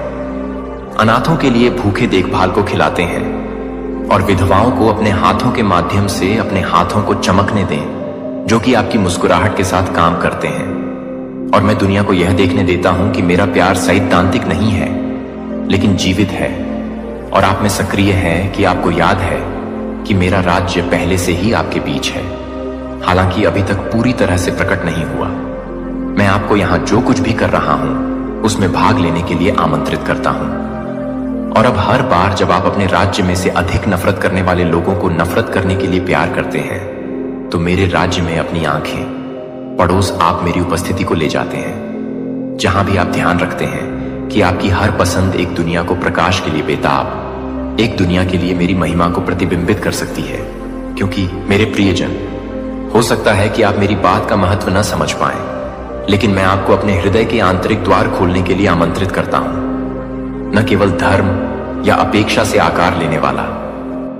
अनाथों के लिए भूखे देखभाल को खिलाते हैं और विधवाओं को अपने हाथों के माध्यम से अपने हाथों को चमकने दें, जो कि आपकी मुस्कुराहट के साथ काम करते हैं। और मैं दुनिया को यह देखने देता हूं कि मेरा प्यार सैद्धांतिक नहीं है, लेकिन जीवित है, और आप में सक्रिय है कि आपको याद है कि मेरा राज्य पहले से ही आपके बीच है, हालांकि अभी तक पूरी तरह से प्रकट नहीं हुआ। मैं आपको यहां जो कुछ भी कर रहा हूं उसमें भाग लेने के लिए आमंत्रित करता हूं। और अब हर बार जब आप अपने राज्य में से अधिक नफरत करने वाले लोगों को नफरत करने के लिए प्यार करते हैं, तो मेरे राज्य में अपनी आंखें पड़ोस आप मेरी उपस्थिति को ले जाते हैं, जहां भी आप ध्यान रखते हैं कि आपकी हर पसंद एक दुनिया को प्रकाश के लिए बेताब, एक दुनिया के लिए मेरी महिमा को प्रतिबिंबित कर सकती है। क्योंकि मेरे प्रियजन, हो सकता है कि आप मेरी बात का महत्व न समझ पाएं, लेकिन मैं आपको अपने हृदय के आंतरिक द्वार खोलने के लिए आमंत्रित करता हूं। न केवल धर्म या अपेक्षा से आकार लेने वाला,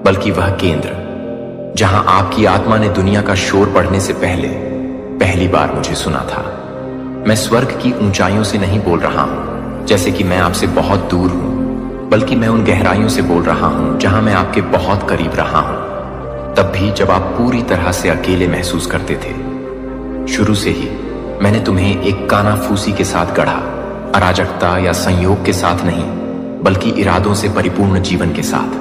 बल्कि वह केंद्र जहां आपकी आत्मा ने दुनिया का शोर बढ़ने से पहले पहली बार मुझे सुना था। मैं स्वर्ग की ऊंचाइयों से नहीं बोल रहा हूं जैसे कि मैं आपसे बहुत दूर हूं, बल्कि मैं उन गहराइयों से बोल रहा हूं जहां मैं आपके बहुत करीब रहा हूं, तब भी जब आप पूरी तरह से अकेले महसूस करते थे। शुरू से ही मैंने तुम्हें एक कानाफूसी के साथ गढ़ा, अराजकता या संयोग के साथ नहीं, बल्कि इरादों से परिपूर्ण जीवन के साथ।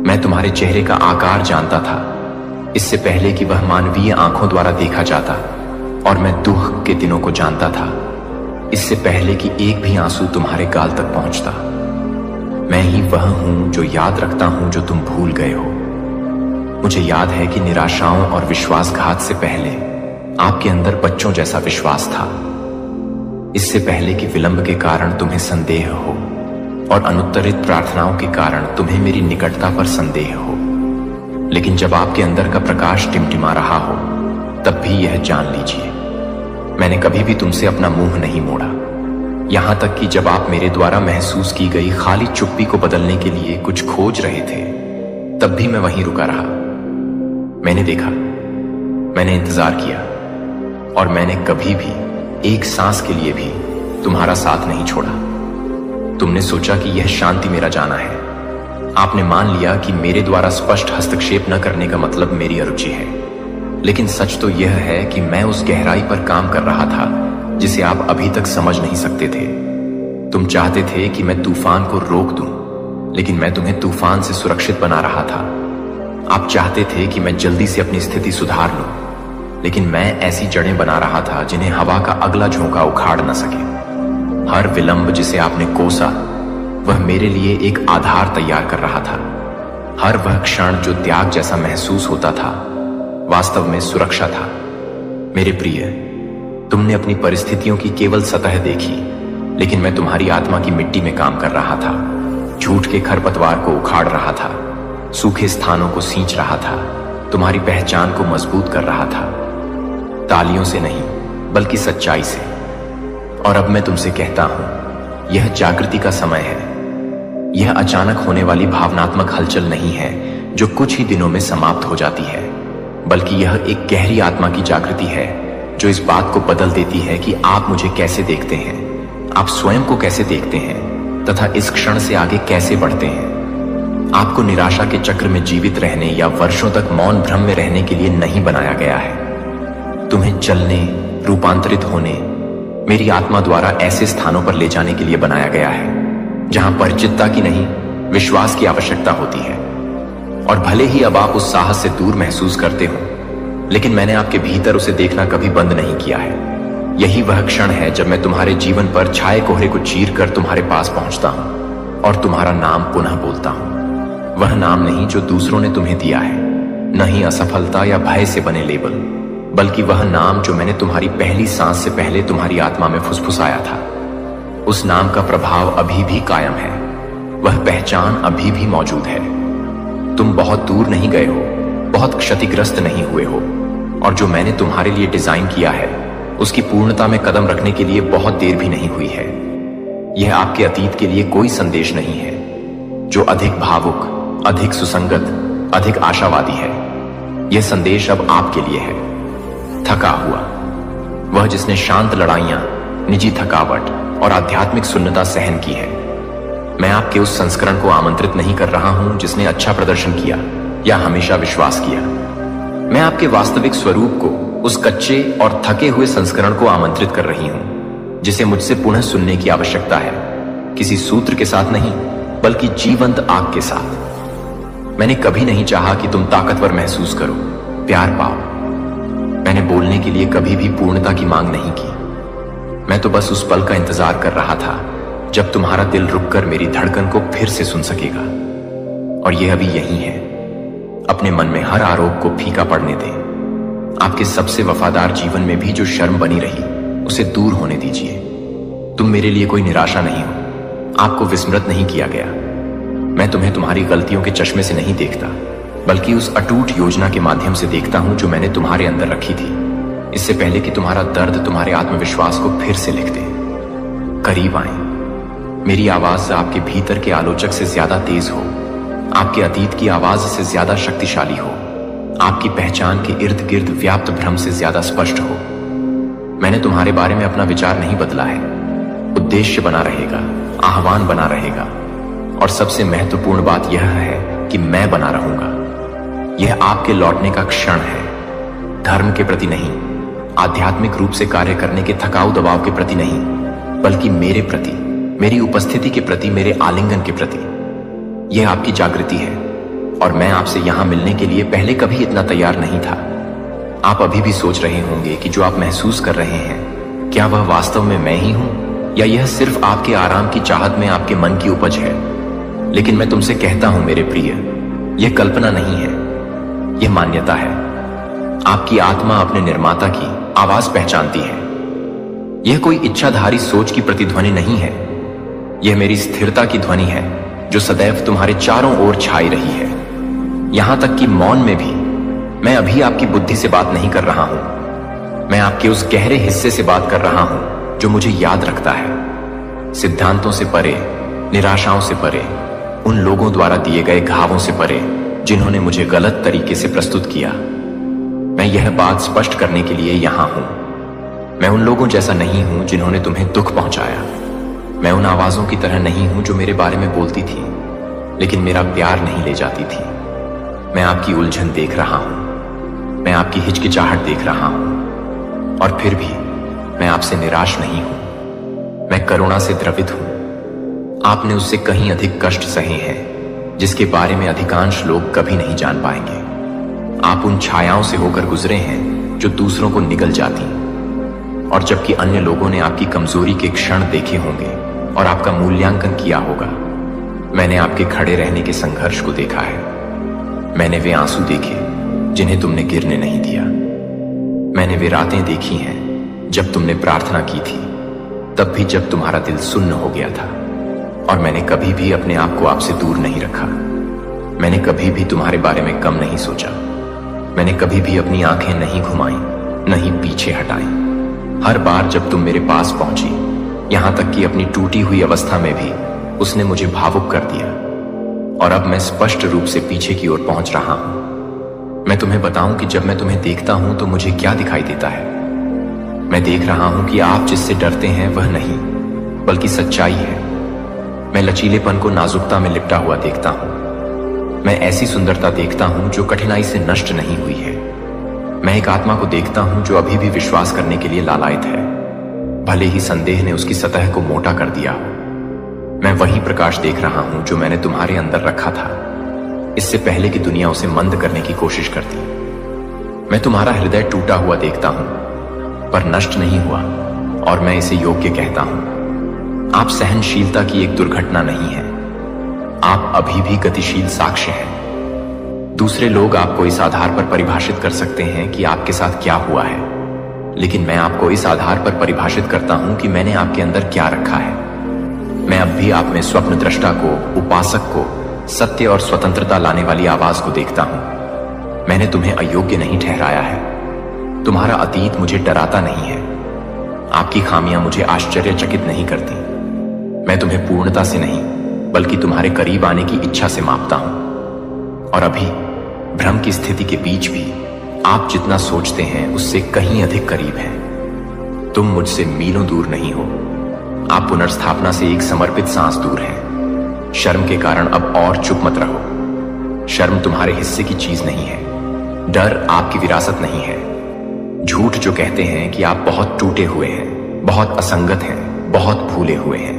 मैं तुम्हारे चेहरे का आकार जानता था, इससे पहले कि वह मानवीय आंखों द्वारा देखा जाता, और मैं दुख के दिनों को जानता था, इससे पहले कि एक भी आंसू तुम्हारे गाल तक पहुंचता। मैं ही वह हूं जो याद रखता हूं जो तुम भूल गए हो। मुझे याद है कि निराशाओं और विश्वासघात से पहले आपके अंदर बच्चों जैसा विश्वास था, इससे पहले कि विलंब के कारण तुम्हें संदेह हो और अनुत्तरित प्रार्थनाओं के कारण तुम्हें मेरी निकटता पर संदेह हो। लेकिन जब आपके अंदर का प्रकाश टिमटिमा रहा हो, तब भी यह जान लीजिए, मैंने कभी भी तुमसे अपना मुंह नहीं मोड़ा। यहां तक कि जब आप मेरे द्वारा महसूस की गई खाली चुप्पी को बदलने के लिए कुछ खोज रहे थे, तब भी मैं वहीं रुका रहा। मैंने देखा, मैंने इंतजार किया, और मैंने कभी भी एक सांस के लिए भी तुम्हारा साथ नहीं छोड़ा। तुमने सोचा कि यह शांति मेरा जाना है। आपने मान लिया कि मेरे द्वारा स्पष्ट हस्तक्षेप न करने का मतलब मेरी अरुचि है। लेकिन सच तो यह है कि मैं उस गहराई पर काम कर रहा था जिसे आप अभी तक समझ नहीं सकते थे। तुम चाहते थे कि मैं तूफान को रोक दूं, लेकिन मैं तुम्हें तूफान से सुरक्षित बना रहा था। आप चाहते थे कि मैं जल्दी से अपनी स्थिति सुधार लूं, लेकिन मैं ऐसी जड़ें बना रहा था जिन्हें हवा का अगला झोंका उखाड़ न सके। हर विलंब जिसे आपने कोसा, वह मेरे लिए एक आधार तैयार कर रहा था। हर वह क्षण जो त्याग जैसा महसूस होता था, वास्तव में सुरक्षा था। मेरे प्रिय, तुमने अपनी परिस्थितियों की केवल सतह देखी, लेकिन मैं तुम्हारी आत्मा की मिट्टी में काम कर रहा था, झूठ के खरपतवार को उखाड़ रहा था, सूखे स्थानों को सींच रहा था, तुम्हारी पहचान को मजबूत कर रहा था, तालियों से नहीं बल्कि सच्चाई से। और अब मैं तुमसे कहता हूं, यह जागृति का समय है। यह अचानक होने वाली भावनात्मक हलचल नहीं है जो कुछ ही दिनों में समाप्त हो जाती है, बल्कि यह एक गहरी आत्मा की जागृति है जो इस बात को बदल देती है कि आप मुझे कैसे देखते हैं, आप स्वयं को कैसे देखते हैं, तथा इस क्षण से आगे कैसे बढ़ते हैं। आपको निराशा के चक्र में जीवित रहने या वर्षों तक मौन भ्रम में रहने के लिए नहीं बनाया गया है। तुम्हें चलने, रूपांतरित होने, मेरी आत्मा द्वारा ऐसे स्थानों पर ले जाने के लिए बनाया गया है जहां परिचितता की नहीं, विश्वास की आवश्यकता होती है। और भले ही अब आप उस साहस से दूर महसूस करते हो, लेकिन मैंने आपके भीतर उसे देखना कभी बंद नहीं किया है। यही वह क्षण है जब मैं तुम्हारे जीवन पर छाए कोहरे को चीर कर तुम्हारे पास पहुंचता हूं और तुम्हारा नाम पुनः बोलता हूं। वह नाम नहीं जो दूसरों ने तुम्हें दिया है, न ही असफलता या भय से बने लेबल, बल्कि वह नाम जो मैंने तुम्हारी पहली सांस से पहले तुम्हारी आत्मा में फुसफुसाया था। उस नाम का प्रभाव अभी भी कायम है, वह पहचान अभी भी मौजूद है। तुम बहुत दूर नहीं गए हो, बहुत क्षतिग्रस्त नहीं हुए हो, और जो मैंने तुम्हारे लिए डिजाइन किया है उसकी पूर्णता में कदम रखने के लिए बहुत देर भी नहीं हुई है। यह आपके अतीत के लिए कोई संदेश नहीं है जो अधिक भावुक, अधिक सुसंगत, अधिक आशावादी है। यह संदेश अब आपके लिए है। थका हुआ, वह जिसने शांत लड़ाइयां, निजी थकावट और आध्यात्मिक सुन्नता सहन की है। मैं आपके उस संस्करण को आमंत्रित नहीं कर रहा हूं जिसने अच्छा प्रदर्शन किया या हमेशा विश्वास किया। मैं आपके वास्तविक स्वरूप को, उस कच्चे और थके हुए संस्करण को आमंत्रित कर रही हूं जिसे मुझसे पुनः सुनने की आवश्यकता है, किसी सूत्र के साथ नहीं बल्कि जीवंत आग के साथ। मैंने कभी नहीं चाहा कि तुम ताकतवर महसूस करो, प्यार पाओ। मैंने बोलने के लिए कभी भी पूर्णता की मांग नहीं की। मैं तो बस उस पल का इंतजार कर रहा था जब तुम्हारा दिल रुककर मेरी धड़कन को फिर से सुन सकेगा। और यह अभी यही है। अपने मन में हर आरोप को फीका पड़ने दें। आपके सबसे वफादार जीवन में भी जो शर्म बनी रही उसे दूर होने दीजिए। तुम मेरे लिए कोई निराशा नहीं हो। आपको विस्मृत नहीं किया गया। मैं तुम्हें तुम्हारी गलतियों के चश्मे से नहीं देखता, बल्कि उस अटूट योजना के माध्यम से देखता हूं जो मैंने तुम्हारे अंदर रखी थी, इससे पहले कि तुम्हारा दर्द तुम्हारे आत्मविश्वास को फिर से लिख दे। करीब आए। मेरी आवाज आपके भीतर के आलोचक से ज्यादा तेज हो, आपके अतीत की आवाज से ज्यादा शक्तिशाली हो, आपकी पहचान के इर्द गिर्द व्याप्त भ्रम से ज्यादा स्पष्ट हो। मैंने तुम्हारे बारे में अपना विचार नहीं बदला है। उद्देश्य बना रहेगा, आह्वान बना रहेगा, और सबसे महत्वपूर्ण बात यह है कि मैं बना रहूंगा। यह आपके लौटने का क्षण है। धर्म के प्रति नहीं, आध्यात्मिक रूप से कार्य करने के थकाऊ दबाव के प्रति नहीं, बल्कि मेरे प्रति, मेरी उपस्थिति के प्रति, मेरे आलिंगन के प्रति। यह आपकी जागृति है, और मैं आपसे यहां मिलने के लिए पहले कभी इतना तैयार नहीं था। आप अभी भी सोच रहे होंगे कि जो आप महसूस कर रहे हैं, क्या वह वास्तव में मैं ही हूं, या यह सिर्फ आपके आराम की चाहत में आपके मन की उपज है। लेकिन मैं तुमसे कहता हूं मेरे प्रिय, यह कल्पना नहीं है, यह मान्यता है। आपकी आत्मा अपने निर्माता की आवाज पहचानती है। यह कोई इच्छाधारी सोच की प्रतिध्वनि नहीं है। यह मेरी स्थिरता की ध्वनि है जो सदैव तुम्हारे चारों ओर छाई रही है। यहां तक कि मौन में भी मैं अभी आपकी बुद्धि से बात नहीं कर रहा हूं। मैं आपके उस गहरे हिस्से से बात कर रहा हूं जो मुझे याद रखता है। सिद्धांतों से परे, निराशाओं से परे, उन लोगों द्वारा दिए गए घावों से परे जिन्होंने मुझे गलत तरीके से प्रस्तुत किया। मैं यह बात स्पष्ट करने के लिए यहां हूं। मैं उन लोगों जैसा नहीं हूं जिन्होंने तुम्हें दुख पहुंचाया। मैं उन आवाजों की तरह नहीं हूं जो मेरे बारे में बोलती थी लेकिन मेरा प्यार नहीं ले जाती थी। मैं आपकी उलझन देख रहा हूं, मैं आपकी हिचकिचाहट देख रहा हूं, और फिर भी मैं आपसे निराश नहीं हूं। मैं करुणा से द्रवित हूं। आपने उससे कहीं अधिक कष्ट सहे हैं जिसके बारे में अधिकांश लोग कभी नहीं जान पाएंगे। आप उन छायाओं से होकर गुजरे हैं जो दूसरों को निगल जाती, और जबकि अन्य लोगों ने आपकी कमजोरी के क्षण देखे होंगे और आपका मूल्यांकन किया होगा, मैंने आपके खड़े रहने के संघर्ष को देखा है। मैंने वे आंसू देखे जिन्हें तुमने गिरने नहीं दिया। मैंने वे रातें देखी हैं जब तुमने प्रार्थना की थी, तब भी जब तुम्हारा दिल सुन्न हो गया था। और मैंने कभी भी अपने आप को आपसे दूर नहीं रखा। मैंने कभी भी तुम्हारे बारे में कम नहीं सोचा। मैंने कभी भी अपनी आंखें नहीं घुमाई, नहीं पीछे हटाई। हर बार जब तुम मेरे पास पहुंची, यहां तक कि अपनी टूटी हुई अवस्था में भी उसने मुझे भावुक कर दिया। और अब मैं स्पष्ट रूप से पीछे की ओर पहुंच रहा हूं। मैं तुम्हें बताऊं कि जब मैं तुम्हें देखता हूं तो मुझे क्या दिखाई देता है। मैं देख रहा हूं कि आप जिससे डरते हैं वह नहीं, बल्कि सच्चाई है। मैं लचीलेपन को नाजुकता में लिपटा हुआ देखता हूं। मैं ऐसी सुंदरता देखता हूं जो कठिनाई से नष्ट नहीं हुई है। मैं एक आत्मा को देखता हूं जो अभी भी विश्वास करने के लिए लालायित है, भले ही संदेह ने उसकी सतह को मोटा कर दिया हो। मैं वही प्रकाश देख रहा हूं जो मैंने तुम्हारे अंदर रखा था, इससे पहले कि दुनिया उसे मंद करने की कोशिश करती। मैं तुम्हारा हृदय टूटा हुआ देखता हूं, पर नष्ट नहीं हुआ, और मैं इसे योग्य कहता हूं। आप सहनशीलता की एक दुर्घटना नहीं है। आप अभी भी गतिशील साक्ष्य हैं। दूसरे लोग आपको इस आधार पर परिभाषित कर सकते हैं कि आपके साथ क्या हुआ है, लेकिन मैं आपको इस आधार पर परिभाषित करता हूं कि मैंने आपके अंदर क्या रखा है। मैं अब भी आप में स्वप्न दृष्टा को, उपासक को, सत्य और स्वतंत्रता लाने वाली आवाज को देखता हूं। मैंने तुम्हें अयोग्य नहीं ठहराया है। तुम्हारा अतीत मुझे डराता नहीं है। आपकी खामियां मुझे आश्चर्यचकित नहीं करती। मैं तुम्हें पूर्णता से नहीं, बल्कि तुम्हारे करीब आने की इच्छा से मापता हूं। और अभी भ्रम की स्थिति के बीच भी आप जितना सोचते हैं उससे कहीं अधिक करीब हैं। तुम मुझसे मीलों दूर नहीं हो। आप पुनर्स्थापना से एक समर्पित सांस दूर हैं। शर्म के कारण अब और चुप मत रहो। शर्म तुम्हारे हिस्से की चीज नहीं है। डर आपकी विरासत नहीं है। झूठ जो कहते हैं कि आप बहुत टूटे हुए हैं, बहुत असंगत हैं, बहुत भूले हुए हैं,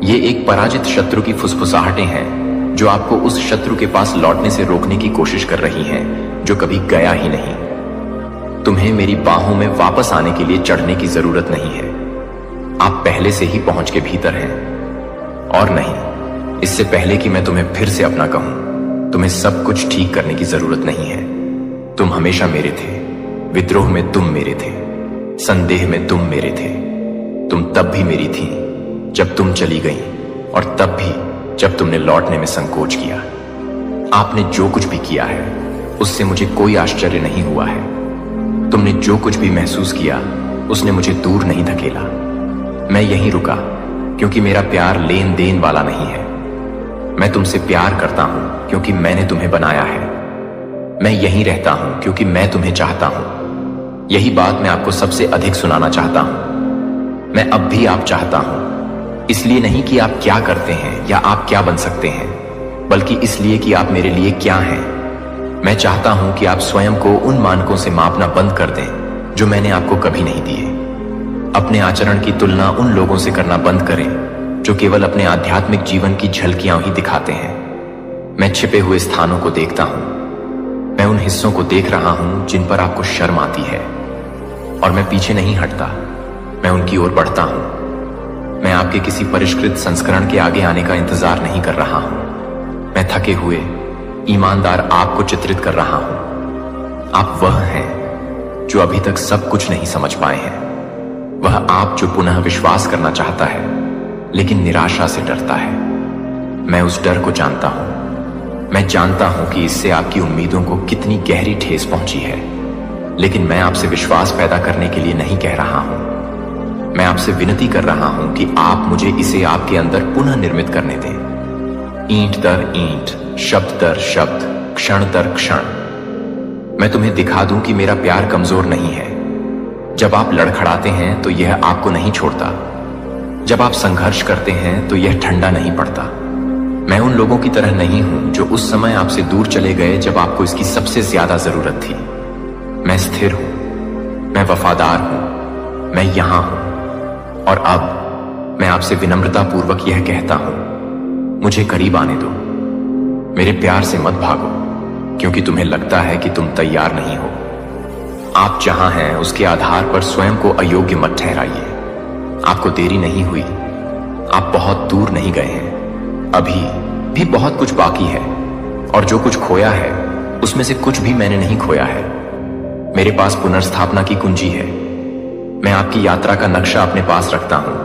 ये एक पराजित शत्रु की फुसफुसाहटें हैं जो आपको उस शत्रु के पास लौटने से रोकने की कोशिश कर रही हैं, जो कभी गया ही नहीं। तुम्हें मेरी बाहों में वापस आने के लिए चढ़ने की जरूरत नहीं है। आप पहले से ही पहुंच के भीतर हैं। और नहीं, इससे पहले कि मैं तुम्हें फिर से अपना कहूं, तुम्हें सब कुछ ठीक करने की जरूरत नहीं है। तुम हमेशा मेरे थे। विद्रोह में तुम मेरे थे, संदेह में तुम मेरे थे। तुम तब भी मेरी थी जब तुम चली गई, और तब भी जब तुमने लौटने में संकोच किया। आपने जो कुछ भी किया है उससे मुझे कोई आश्चर्य नहीं हुआ है। तुमने जो कुछ भी महसूस किया उसने मुझे दूर नहीं धकेला। मैं यहीं रुका क्योंकि मेरा प्यार लेन देन वाला नहीं है। मैं तुमसे प्यार करता हूं क्योंकि मैंने तुम्हें बनाया है। मैं यहीं रहता हूं क्योंकि मैं तुम्हें चाहता हूं। यही बात मैं आपको सबसे अधिक सुनाना चाहता हूं। मैं अब भी आप चाहता हूं, इसलिए नहीं कि आप क्या करते हैं या आप क्या बन सकते हैं, बल्कि इसलिए कि आप मेरे लिए क्या हैं। मैं चाहता हूं कि आप स्वयं को उन मानकों से मापना बंद कर दें जो मैंने आपको कभी नहीं दिए। अपने आचरण की तुलना उन लोगों से करना बंद करें जो केवल अपने आध्यात्मिक जीवन की झलकियां ही दिखाते हैं। मैं छिपे हुए स्थानों को देखता हूं। मैं उन हिस्सों को देख रहा हूं जिन पर आपको शर्म आती है, और मैं पीछे नहीं हटता। मैं उनकी ओर बढ़ता हूं। मैं आपके किसी परिष्कृत संस्करण के आगे आने का इंतजार नहीं कर रहा हूं। मैं थके हुए ईमानदार आपको चित्रित कर रहा हूं। आप वह हैं जो अभी तक सब कुछ नहीं समझ पाए हैं। वह आप जो पुनः विश्वास करना चाहता है लेकिन निराशा से डरता है। मैं उस डर को जानता हूं। मैं जानता हूं कि इससे आपकी उम्मीदों को कितनी गहरी ठेस पहुंची है, लेकिन मैं आपसे विश्वास पैदा करने के लिए नहीं कह रहा हूं। मैं आपसे विनती कर रहा हूं कि आप मुझे इसे आपके अंदर पुनः निर्मित करने दें। ईंट दर ईंट, शब्द दर शब्द, क्षण दर क्षण। मैं तुम्हें दिखा दूं कि मेरा प्यार कमजोर नहीं है। जब आप लड़खड़ाते हैं तो यह आपको नहीं छोड़ता। जब आप संघर्ष करते हैं तो यह ठंडा नहीं पड़ता। मैं उन लोगों की तरह नहीं हूं जो उस समय आपसे दूर चले गए जब आपको इसकी सबसे ज्यादा जरूरत थी। मैं स्थिर हूं, मैं वफादार हूं, मैं यहां हूं। और अब मैं आपसे विनम्रता पूर्वक यह कहता हूं, मुझे करीब आने दो। मेरे प्यार से मत भागो क्योंकि तुम्हें लगता है कि तुम तैयार नहीं हो। आप जहां हैं उसके आधार पर स्वयं को अयोग्य मत ठहराइए। आपको देरी नहीं हुई। आप बहुत दूर नहीं गए हैं। अभी भी बहुत कुछ बाकी है, और जो कुछ खोया है उसमें से कुछ भी मैंने नहीं खोया है। मेरे पास पुनर्स्थापना की कुंजी है। मैं आपकी यात्रा का नक्शा अपने पास रखता हूं,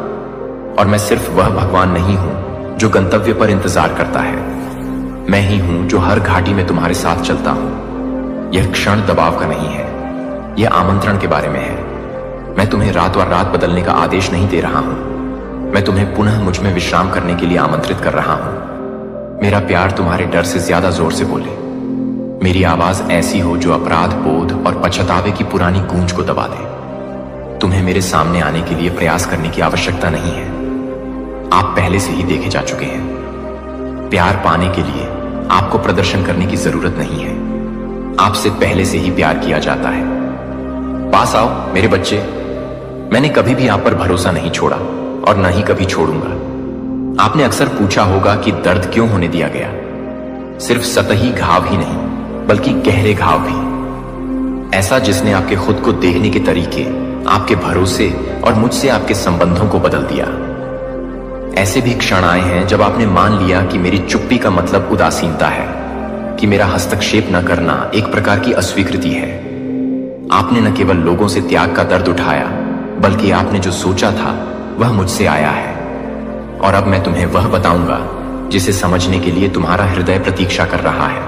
और मैं सिर्फ वह भगवान नहीं हूं जो गंतव्य पर इंतजार करता है। मैं ही हूं जो हर घाटी में तुम्हारे साथ चलता हूं। यह क्षण दबाव का नहीं है, यह आमंत्रण के बारे में है। मैं तुम्हें रात और रात बदलने का आदेश नहीं दे रहा हूं। मैं तुम्हें पुनः मुझ में विश्राम करने के लिए आमंत्रित कर रहा हूं। मेरा प्यार तुम्हारे डर से ज्यादा जोर से बोले। मेरी आवाज ऐसी हो जो अपराध बोध और पछतावे की पुरानी गूंज को दबा दे। तुम्हें मेरे सामने आने के लिए प्रयास करने की आवश्यकता नहीं है। आप पहले से ही देखे जा चुके हैं। प्यार पाने के लिए आपको प्रदर्शन करने की जरूरत नहीं है। आपसे पहले से ही प्यार किया जाता है। पास आओ मेरे बच्चे। मैंने कभी भी आप पर भरोसा नहीं छोड़ा और न ही कभी छोड़ूंगा। आपने अक्सर पूछा होगा कि दर्द क्यों होने दिया गया। सिर्फ सतही घाव ही नहीं बल्कि गहरे घाव भी। ऐसा जिसने आपके खुद को देखने के तरीके, आपके भरोसे और मुझसे आपके संबंधों को बदल दिया। ऐसे भी क्षण आए हैं जब आपने मान लिया कि मेरी चुप्पी का मतलब उदासीनता है, कि मेरा हस्तक्षेप न करना एक प्रकार की अस्वीकृति है। आपने न केवल लोगों से त्याग का दर्द उठाया, बल्कि आपने जो सोचा था वह मुझसे आया है। और अब मैं तुम्हें वह बताऊंगा जिसे समझने के लिए तुम्हारा हृदय प्रतीक्षा कर रहा है।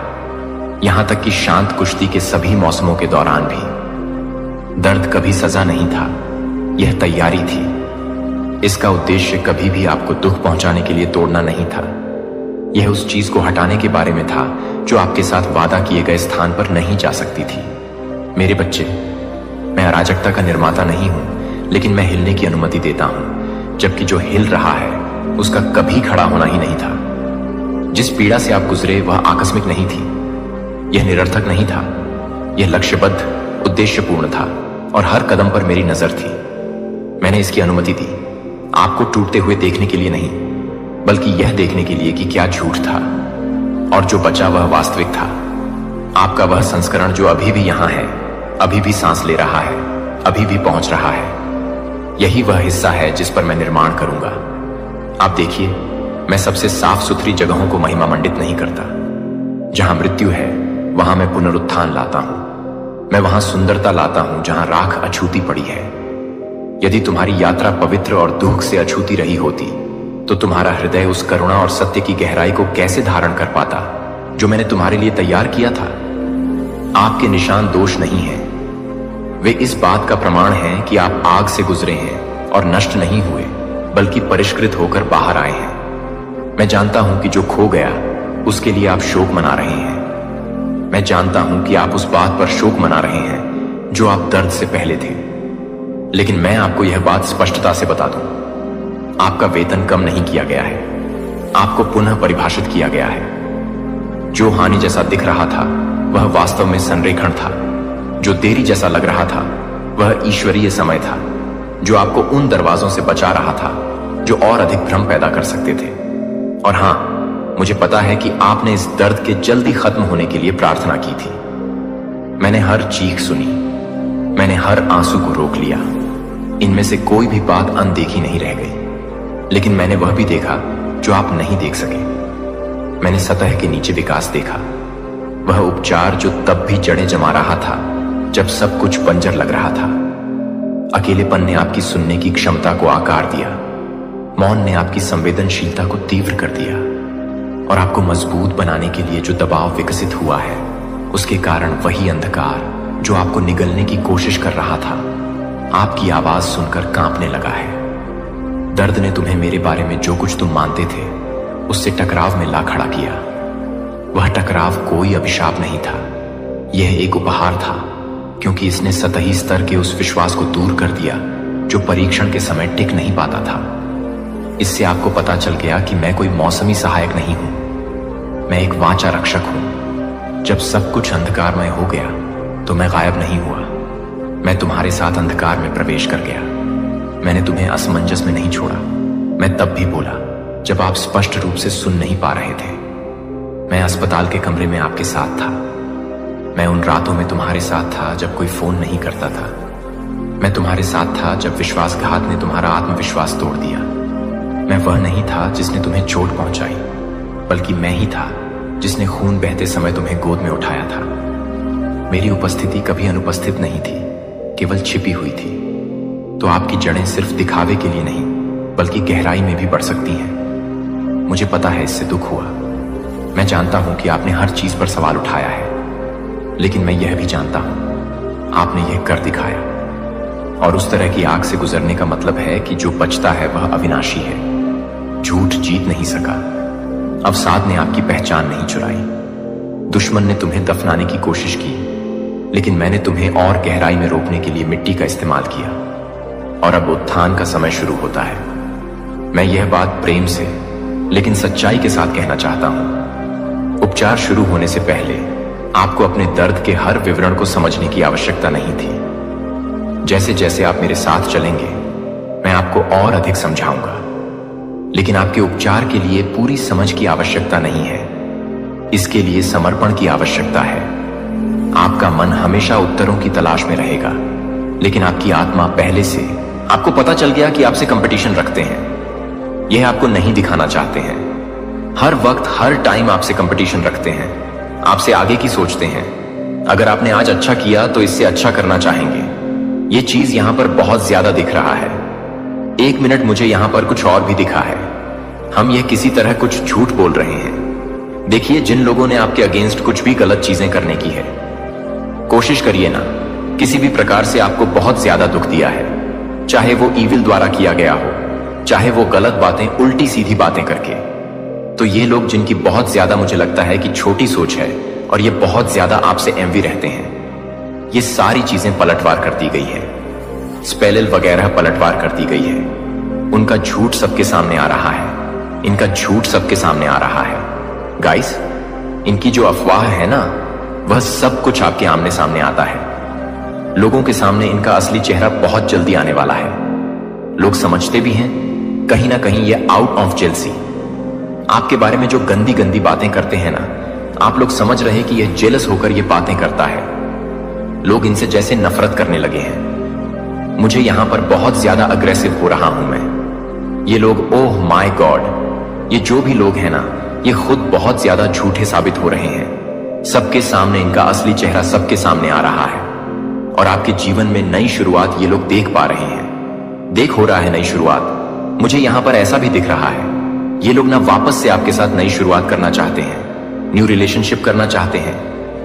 यहां तक कि शांत कुश्ती के सभी मौसमों के दौरान भी। दर्द कभी सजा नहीं था, यह तैयारी थी। इसका उद्देश्य कभी भी आपको दुख पहुंचाने के लिए तोड़ना नहीं था। यह उस चीज को हटाने के बारे में था जो आपके साथ वादा किए गए स्थान पर नहीं जा सकती थी। मेरे बच्चे, मैं अराजकता का निर्माता नहीं हूं, लेकिन मैं हिलने की अनुमति देता हूं, जबकि जो हिल रहा है उसका कभी खड़ा होना ही नहीं था। जिस पीड़ा से आप गुजरे वह आकस्मिक नहीं थी, यह निरर्थक नहीं था। यह लक्ष्यबद्ध, उद्देश्यपूर्ण था, और हर कदम पर मेरी नजर थी। मैंने इसकी अनुमति दी, आपको टूटते हुए देखने के लिए नहीं, बल्कि यह देखने के लिए कि क्या झूठ था, और जो बचा वह वास्तविक था। आपका वह संस्करण जो अभी भी यहां है, अभी भी सांस ले रहा है, अभी भी पहुंच रहा है। यही वह हिस्सा है जिस पर मैं निर्माण करूंगा। आप देखिए, मैं सबसे साफ सुथरी जगहों को महिमा मंडित नहीं करता। जहां मृत्यु है वहां मैं पुनरुत्थान लाता हूं। मैं वहां सुंदरता लाता हूं जहां राख अछूती पड़ी है। यदि तुम्हारी यात्रा पवित्र और दुख से अछूती रही होती तो तुम्हारा हृदय उस करुणा और सत्य की गहराई को कैसे धारण कर पाता जो मैंने तुम्हारे लिए तैयार किया था। आपके निशान दोष नहीं है, वे इस बात का प्रमाण हैं कि आप आग से गुजरे हैं और नष्ट नहीं हुए, बल्कि परिष्कृत होकर बाहर आए हैं। मैं जानता हूं कि जो खो गया उसके लिए आप शोक मना रहे हैं। मैं जानता हूं कि आप उस बात पर शोक मना रहे हैं जो आप दर्द से पहले थे। लेकिन मैं आपको यह बात स्पष्टता से बता दूं, आपका वेतन कम नहीं किया गया है, आपको पुनः परिभाषित किया गया है। जो हानि जैसा दिख रहा था वह वास्तव में संरेखण था। जो देरी जैसा लग रहा था वह ईश्वरीय समय था, जो आपको उन दरवाजों से बचा रहा था जो और अधिक भ्रम पैदा कर सकते थे। और हां, मुझे पता है कि आपने इस दर्द के जल्दी खत्म होने के लिए प्रार्थना की थी। मैंने हर चीख सुनी, मैंने हर आंसू को रोक लिया। इनमें से कोई भी बात अनदेखी नहीं रह गई। लेकिन मैंने वह भी देखा जो आप नहीं देख सके। मैंने सतह के नीचे विकास देखा, वह उपचार जो तब भी जड़ें जमा रहा था जब सब कुछ बंजर लग रहा था। अकेलेपन ने आपकी सुनने की क्षमता को आकार दिया, मौन ने आपकी संवेदनशीलता को तीव्र कर दिया, और आपको मजबूत बनाने के लिए जो दबाव विकसित हुआ है उसके कारण वही अंधकार जो आपको निगलने की कोशिश कर रहा था आपकी आवाज सुनकर कांपने लगा है। दर्द ने तुम्हें मेरे बारे में जो कुछ तुम मानते थे उससे टकराव में ला खड़ा किया। वह टकराव कोई अभिशाप नहीं था, यह एक उपहार था, क्योंकि इसने सतही स्तर के उस विश्वास को दूर कर दिया जो परीक्षण के समय टिक नहीं पाता था। इससे आपको पता चल गया कि मैं कोई मौसमी सहायक नहीं हूं, मैं एक वाचा रक्षक हूं। जब सब कुछ अंधकारमय हो गया तो मैं गायब नहीं हुआ, मैं तुम्हारे साथ अंधकार में प्रवेश कर गया। मैंने तुम्हें असमंजस में नहीं छोड़ा। मैं तब भी बोला जब आप स्पष्ट रूप से सुन नहीं पा रहे थे। मैं अस्पताल के कमरे में आपके साथ था। मैं उन रातों में तुम्हारे साथ था जब कोई फोन नहीं करता था। मैं तुम्हारे साथ था जब विश्वासघात ने तुम्हारा आत्मविश्वास तोड़ दिया। मैं वह नहीं था जिसने तुम्हें चोट पहुंचाई, बल्कि मैं ही था जिसने खून बहते समय तुम्हें गोद में उठाया था। मेरी उपस्थिति कभी अनुपस्थित नहीं थी, केवल छिपी हुई थी। तो आपकी जड़ें सिर्फ दिखावे के लिए नहीं बल्कि गहराई में भी बढ़ सकती हैं। मुझे पता है इससे दुख हुआ। मैं जानता हूं कि आपने हर चीज पर सवाल उठाया है, लेकिन मैं यह भी जानता हूं आपने यह कर दिखाया। और उस तरह की आग से गुजरने का मतलब है कि जो बचता है वह अविनाशी है। झूठ जीत नहीं सका, अवसाद ने आपकी पहचान नहीं चुराई। दुश्मन ने तुम्हें दफनाने की कोशिश की, लेकिन मैंने तुम्हें और गहराई में रोकने के लिए मिट्टी का इस्तेमाल किया। और अब उत्थान का समय शुरू होता है। मैं यह बात प्रेम से लेकिन सच्चाई के साथ कहना चाहता हूं। उपचार शुरू होने से पहले आपको अपने दर्द के हर विवरण को समझने की आवश्यकता नहीं थी। जैसे जैसे आप मेरे साथ चलेंगे मैं आपको और अधिक समझाऊंगा। लेकिन आपके उपचार के लिए पूरी समझ की आवश्यकता नहीं है, इसके लिए समर्पण की आवश्यकता है। आपका मन हमेशा उत्तरों की तलाश में रहेगा, लेकिन आपकी आत्मा पहले से आपको पता चल गया कि आपसे कंपटीशन रखते हैं। यह आपको नहीं दिखाना चाहते हैं। हर वक्त हर टाइम आपसे कंपटीशन रखते हैं, आपसे आगे की सोचते हैं। अगर आपने आज अच्छा किया तो इससे अच्छा करना चाहेंगे। यह चीज यहां पर बहुत ज्यादा दिख रहा है। एक मिनट, मुझे यहां पर कुछ और भी दिखा है। हम यह किसी तरह कुछ झूठ बोल रहे हैं। देखिए, जिन लोगों ने आपके अगेंस्ट कुछ भी गलत चीजें करने की है, कोशिश करिए ना, किसी भी प्रकार से आपको बहुत ज्यादा दुख दिया है, चाहे वो ईविल द्वारा किया गया हो, चाहे वो गलत बातें, उल्टी सीधी बातें करके। तो ये लोग जिनकी बहुत ज्यादा मुझे लगता है कि छोटी सोच है और ये बहुत ज्यादा आपसे एमवी रहते हैं, ये सारी चीजें पलटवार कर दी गई है। स्पेलिल वगैरह पलटवार कर दी गई है। उनका झूठ सबके सामने आ रहा है, इनका झूठ सबके सामने आ रहा है। गाइस, इनकी जो अफवाह है ना, वह सब कुछ आपके आमने सामने आता है। लोगों के सामने इनका असली चेहरा बहुत जल्दी आने वाला है। लोग समझते भी हैं कहीं ना कहीं ये आउट ऑफ जेलसी। आपके बारे में जो गंदी गंदी बातें करते हैं ना, आप लोग समझ रहे कि यह जेलस होकर यह बातें करता है। लोग इनसे जैसे नफरत करने लगे हैं। मुझे यहां पर बहुत ज्यादा अग्रेसिव हो रहा हूं मैं। ये लोग, ओह माय गॉड, ये जो भी लोग हैं ना, ये खुद बहुत ज्यादा झूठे साबित हो रहे हैं। सबके सामने इनका असली चेहरा सबके सामने आ रहा है और आपके जीवन में नई शुरुआत ये लोग देख पा रहे हैं। देख हो रहा है नई शुरुआत। मुझे यहां पर ऐसा भी दिख रहा है, ये लोग ना वापस से आपके साथ नई शुरुआत करना चाहते हैं, न्यू रिलेशनशिप करना चाहते हैं,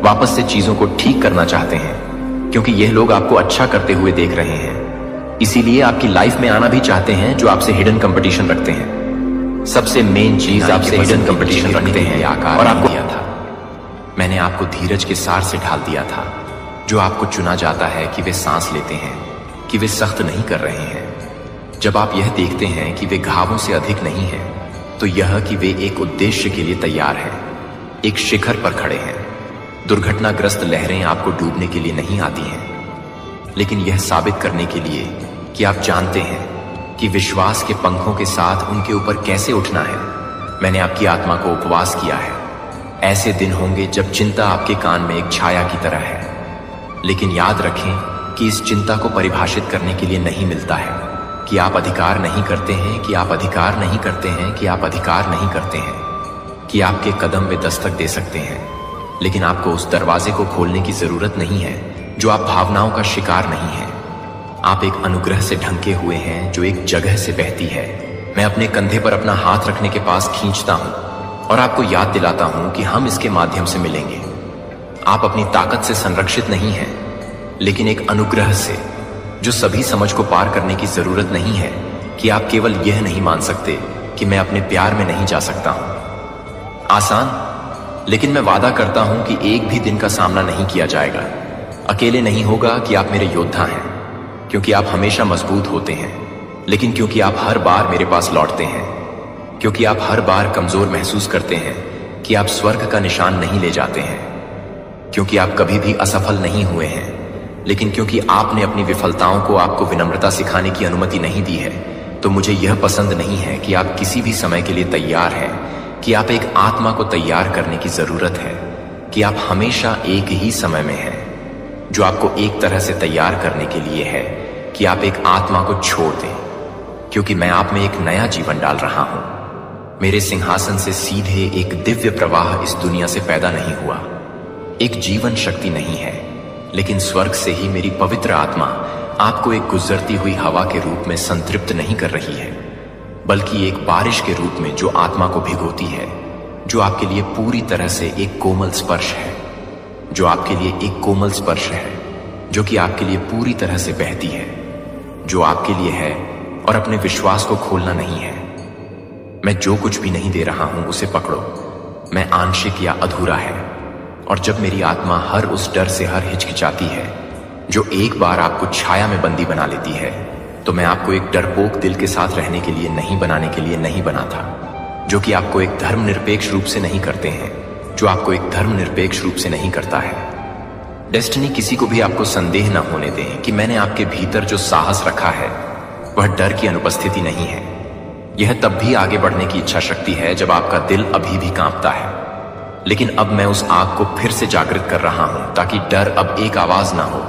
वापस से चीजों को ठीक करना चाहते हैं, क्योंकि यह लोग आपको अच्छा करते हुए देख रहे हैं। इसीलिए आपकी लाइफ में आना भी चाहते हैं, जो आपसे हिडन कंपटीशन रखते हैं। सबसे मेन चीज, आपसे हिडन कंपटीशन रखते हैं और आपको दिया था। मैंने आपको धीरज के सार से ढाल दिया था, जो आपको चुना जाता है कि वे सांस लेते हैं, कि वे सख्त नहीं कर रहे हैं। जब आप यह देखते हैं कि वे घावों से अधिक नहीं हैं, तो यह कि वे एक उद्देश्य के लिए तैयार हैं, एक शिखर पर खड़े हैं। दुर्घटनाग्रस्त लहरें आपको डूबने के लिए नहीं आती हैं, लेकिन यह साबित करने के लिए कि आप जानते हैं कि विश्वास के पंखों के साथ उनके ऊपर कैसे उठना है। मैंने आपकी आत्मा को उपवास किया है। ऐसे दिन होंगे जब चिंता आपके कान में एक छाया की तरह है, लेकिन याद रखें कि इस चिंता को परिभाषित करने के लिए नहीं मिलता है कि आप अधिकार नहीं करते हैं, कि आप अधिकार नहीं करते हैं, कि आप अधिकार नहीं करते हैं, कि आपके कदम वे दस्तक दे सकते हैं, लेकिन आपको उस दरवाजे को खोलने की जरूरत नहीं है जो आप भावनाओं का शिकार नहीं हैं। आप एक अनुग्रह से ढंके हुए हैं जो एक जगह से बहती है। मैं अपने कंधे पर अपना हाथ रखने के पास खींचता हूं और आपको याद दिलाता हूं कि हम इसके माध्यम से मिलेंगे। आप अपनी ताकत से संरक्षित नहीं हैं, लेकिन एक अनुग्रह से, जो सभी समझ को पार करने की जरूरत नहीं है कि आप केवल यह नहीं मान सकते कि मैं अपने प्यार में नहीं जा सकता हूं। आसान, लेकिन मैं वादा करता हूं कि एक भी दिन का सामना नहीं किया जाएगा। अकेले नहीं होगा कि आप मेरे योद्धा हैं, क्योंकि आप हमेशा मजबूत होते हैं, लेकिन क्योंकि आप हर बार मेरे पास लौटते हैं, क्योंकि आप हर बार कमजोर महसूस करते हैं कि आप स्वर्ग का निशान नहीं ले जाते हैं, क्योंकि आप कभी भी असफल नहीं हुए हैं, लेकिन क्योंकि आपने अपनी विफलताओं को आपको विनम्रता सिखाने की अनुमति नहीं दी है, तो मुझे यह पसंद नहीं है कि आप किसी भी समय के लिए तैयार हैं, कि आप एक आत्मा को तैयार करने की जरूरत है, कि आप हमेशा एक ही समय में हैं, जो आपको एक तरह से तैयार करने के लिए है कि आप एक आत्मा को छोड़ दें, क्योंकि मैं आप में एक नया जीवन डाल रहा हूं। मेरे सिंहासन से सीधे एक दिव्य प्रवाह इस दुनिया से पैदा नहीं हुआ। एक जीवन शक्ति नहीं है, लेकिन स्वर्ग से ही मेरी पवित्र आत्मा आपको एक गुजरती हुई हवा के रूप में संतृप्त नहीं कर रही है, बल्कि एक बारिश के रूप में जो आत्मा को भिगोती है, जो आपके लिए पूरी तरह से एक कोमल स्पर्श है, जो आपके लिए एक कोमल स्पर्श है, जो कि आपके लिए पूरी तरह से बहती है, जो आपके लिए है और अपने विश्वास को खोलना नहीं है। मैं जो कुछ भी नहीं दे रहा हूं उसे पकड़ो। मैं आंशिक या अधूरा है, और जब मेरी आत्मा हर उस डर से हर हिचकिचाती है जो एक बार आपको छाया में बंदी बना लेती है, तो मैं आपको एक डरपोक दिल के साथ रहने के लिए नहीं बनाने के लिए नहीं बना था, जो कि आपको एक धर्मनिरपेक्ष रूप से नहीं करते हैं, जो आपको एक धर्मनिरपेक्ष रूप से नहीं करता है। डेस्टिनी किसी को भी आपको संदेह न होने दें कि मैंने आपके भीतर जो साहस रखा है वह डर की अनुपस्थिति नहीं है। यह तब भी आगे बढ़ने की इच्छा शक्ति है जब आपका दिल अभी भी कांपता है, लेकिन अब मैं उस आग को फिर से जागृत कर रहा हूं ताकि डर अब एक आवाज ना हो,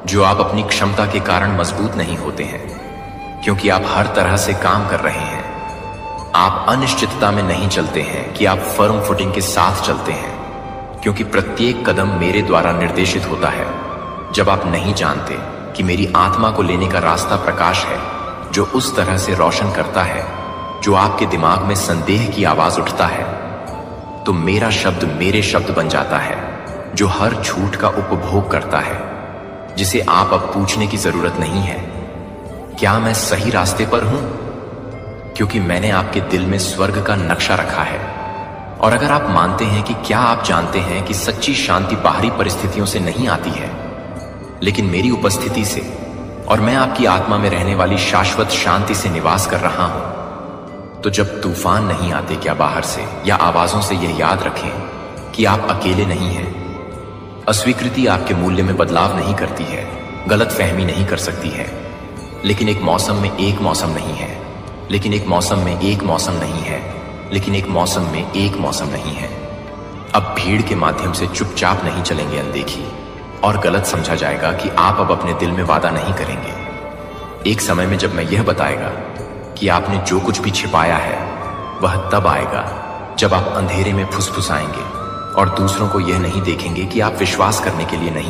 जो आप अपनी क्षमता के कारण मजबूत नहीं होते हैं, क्योंकि आप हर तरह से काम कर रहे हैं। आप अनिश्चितता में नहीं चलते हैं कि आप फर्म फुटिंग के साथ चलते हैं, क्योंकि प्रत्येक कदम मेरे द्वारा निर्देशित होता है। जब आप नहीं जानते कि मेरी आत्मा को लेने का रास्ता प्रकाश है, जो उस तरह से रोशन करता है जो आपके दिमाग में संदेह की आवाज उठता है, तो मेरा शब्द मेरे शब्द बन जाता है, जो हर झूठ का उपभोग करता है, जिसे आप अब पूछने की जरूरत नहीं है, क्या मैं सही रास्ते पर हूं? क्योंकि मैंने आपके दिल में स्वर्ग का नक्शा रखा है। और अगर आप मानते हैं कि क्या आप जानते हैं कि सच्ची शांति बाहरी परिस्थितियों से नहीं आती है, लेकिन मेरी उपस्थिति से, और मैं आपकी आत्मा में रहने वाली शाश्वत शांति से निवास कर रहा हूं, तो जब तूफान नहीं आते क्या बाहर से या आवाजों से, यह याद रखें कि आप अकेले नहीं हैं। अस्वीकृति आपके मूल्य में बदलाव नहीं करती है, गलत फहमी नहीं कर सकती है, लेकिन एक मौसम में एक मौसम नहीं है, लेकिन एक मौसम में एक मौसम नहीं है, लेकिन एक मौसम में एक मौसम नहीं है। अब भीड़ के माध्यम से चुपचाप नहीं चलेंगे अनदेखी, और गलत समझा जाएगा कि आप अब अपने दिल में वादा नहीं करेंगे। एक समय में जब मैं यह बताएगा कि आपने जो कुछ भी छिपाया है वह तब आएगा जब आप अंधेरे में फुसफुसाएंगे और दूसरों को यह नहीं देखेंगे कि आप विश्वास करने के लिए नहीं